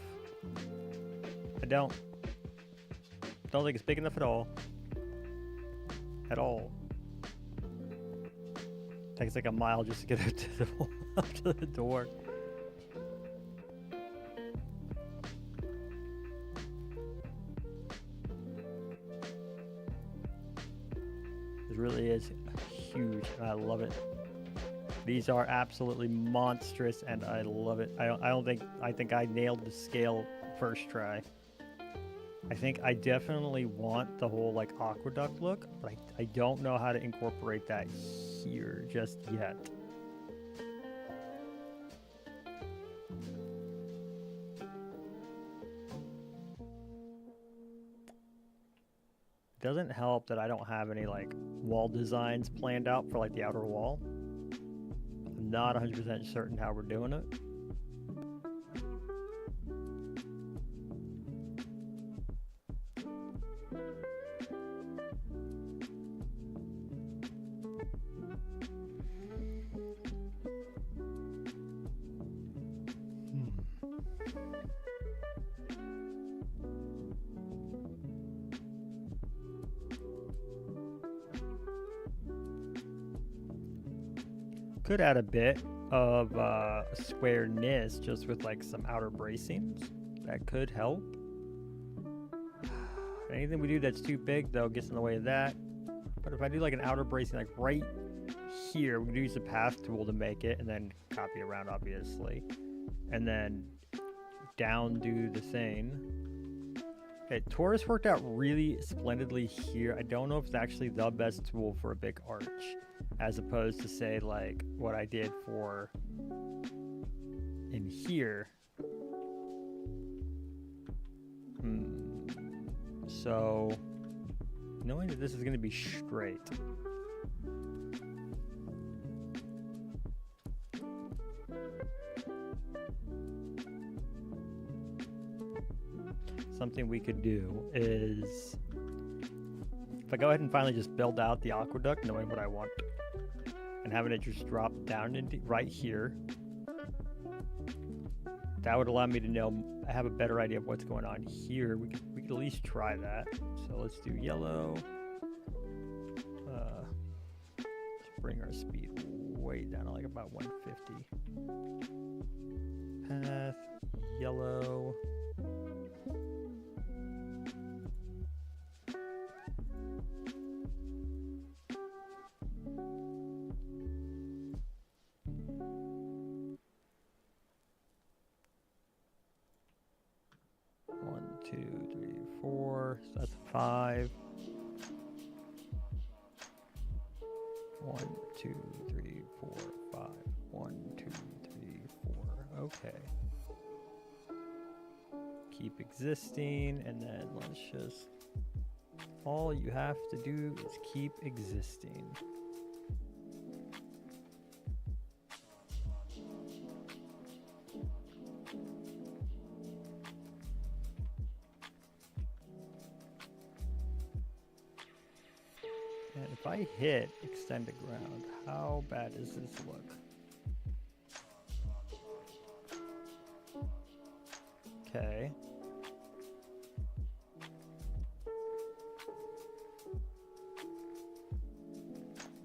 I don't. Don't think it's big enough at all. At all. Takes like a mile just to get up to the, up to the door. It really is huge, and I love it. These are absolutely monstrous, and I love it. I think I nailed the scale first try. I think I definitely want the whole like aqueduct look, but I don't know how to incorporate that here just yet. It doesn't help that I don't have any like wall designs planned out for like the outer wall. I'm not 100% certain how we're doing it. Could add a bit of squareness just with like some outer bracings. That could help. Anything we do that's too big though gets in the way of that. But if I do like an outer bracing like right here, we can use the path tool to make it and then copy around obviously. And then down do the same. Okay, Taurus worked out really splendidly here. I don't know if it's actually the best tool for a big arch, as opposed to say like what I did for in here. So, knowing that this is going to be straight. Something we could do is, if I go ahead and finally just build out the aqueduct, knowing what I want, and having it just drop down into right here, that would allow me to know, I have a better idea of what's going on here. We could at least try that. So let's do yellow. Let's bring our speed way down to like about 150. Path, yellow. So that's 5. 1, 2, 3, 4, 5. 1, 2, 3, 4. Okay. Keep existing, and then let's just. All you have to do is keep existing. And if I hit extended ground, how bad does this look? Okay.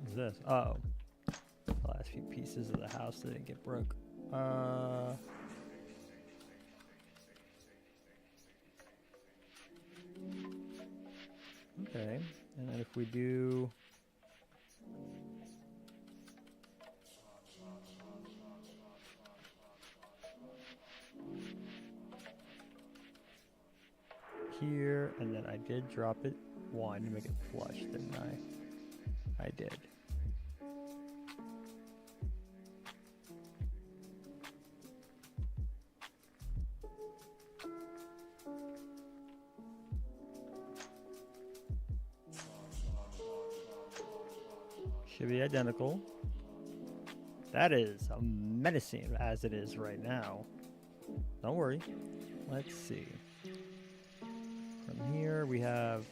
What's this? Oh. The last few pieces of the house that didn't get broke. Okay. And then if we do here, and then I did drop it 1 to make it flush, didn't I? I did. Should be identical. That is menacing as it is right now. Don't worry. Let's see. From here we have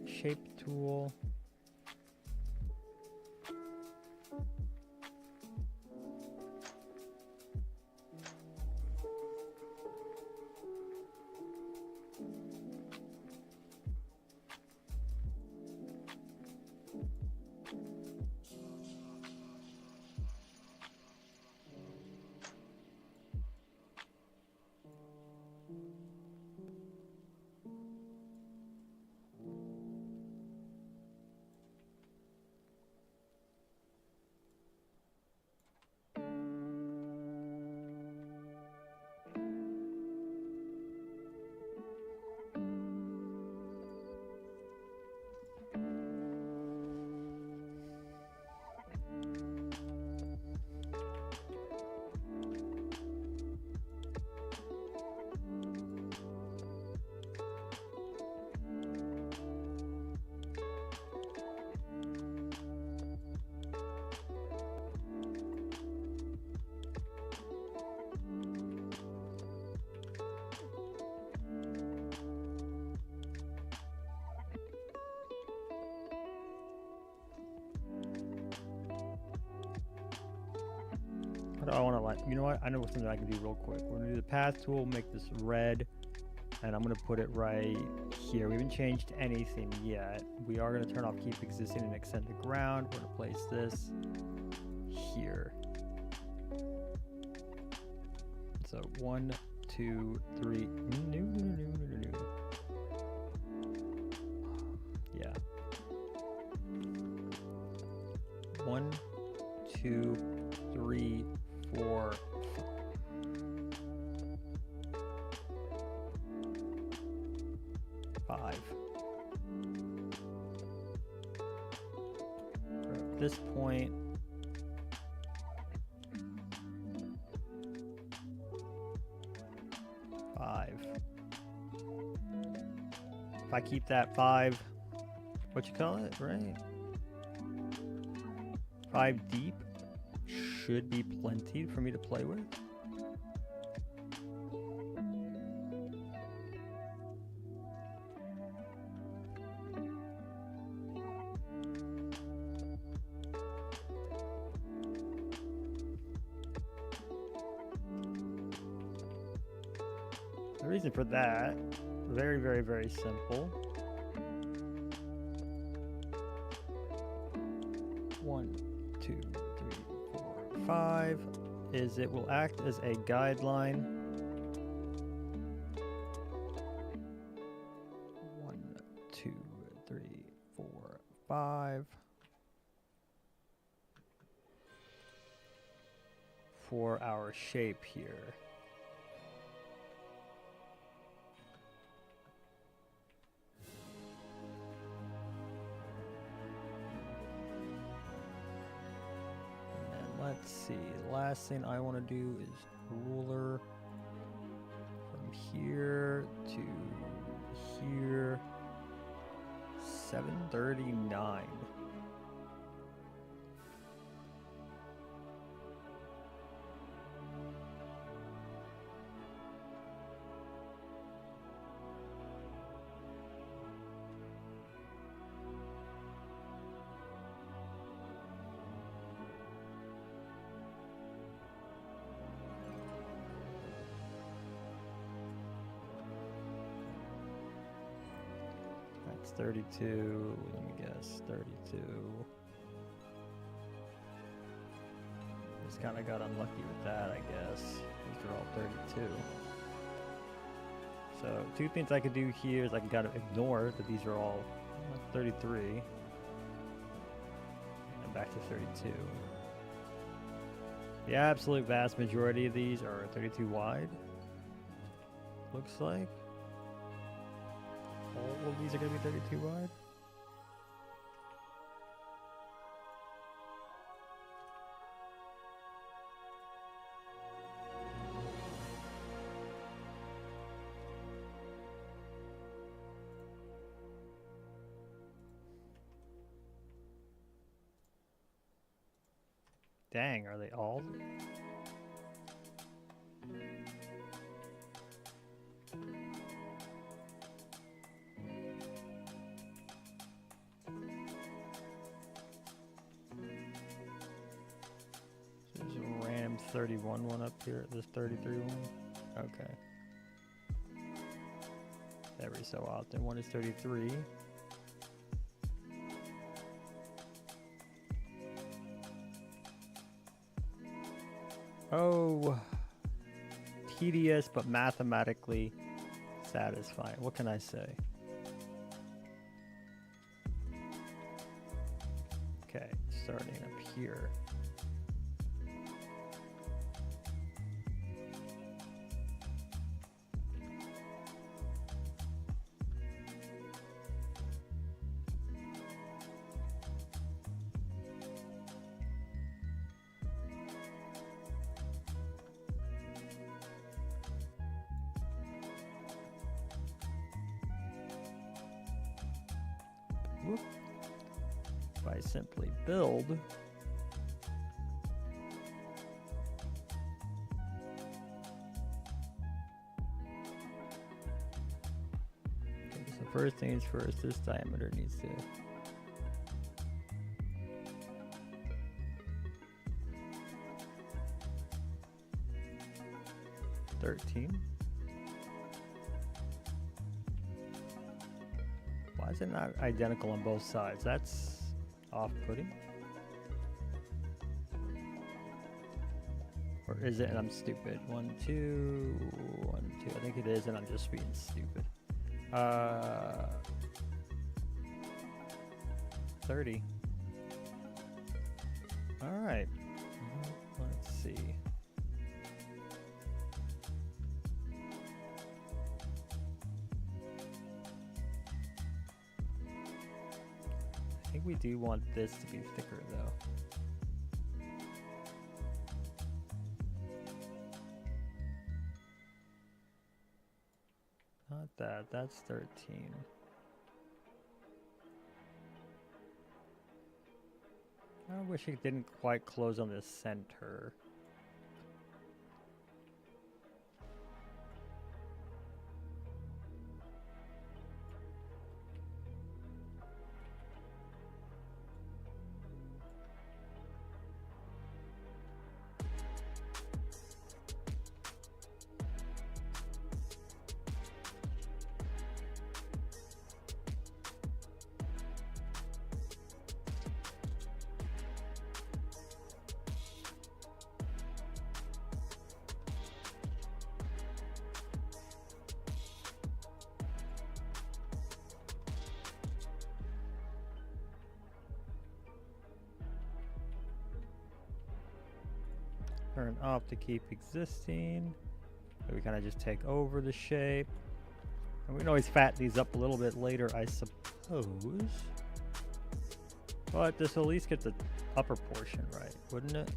shape tool. What do I want to like? You know what? I know something I can do real quick. We're gonna do the path tool, make this red, and I'm gonna put it right here. We haven't changed anything yet. We are gonna turn off keep existing and extend the ground. We're gonna place this here. So 1, 2, 3. No. Yeah. 1, 2, 3, 4. 5. At this point, 5. If I keep that 5, what you call it, right? 5 deep should be plenty for me to play with. The reason for that, very, very, very simple. 1, 2, 3, 4, 5 is it will act as a guideline. 1, 2, 3, 4, 5 for our shape here. Let's see, the last thing I want to do is ruler from here to here, 739. That's 32, let me guess, 32. Just kind of got unlucky with that, I guess. These are all 32. So, two things I could do here is I can kind of ignore that these are all 33. And back to 32. The absolute vast majority of these are 32 wide. Looks like. All of these are going to be 32 wide. Dang, are they all? There's a Ram 31 one up here, this 33 one. Okay. Every so often, one is 33. Oh, tedious but mathematically satisfying. What can I say? Okay, starting up here. Whoop. If I simply build, okay, so first things first, this diameter needs to 13. Why is it not identical on both sides? That's off-putting. Or is it and I'm stupid? 1, 2, 1, 2. I think it is and I'm just being stupid. 30. All right. Let's see. I think we do want this to be thicker though. Not that. That's 13. I wish it didn't quite close on the center. Turn off to keep existing. So we kind of just take over the shape. And we can always fatten these up a little bit later, I suppose. But this will at least get the upper portion right, wouldn't it?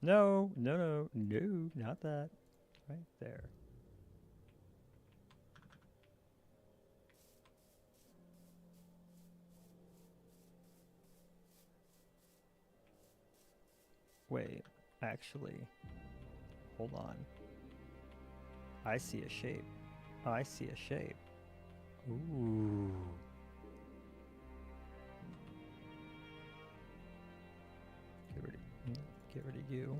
No, no, no, no, not that. Right there. Wait, actually, hold on. I see a shape. I see a shape. Ooh. Get rid of you.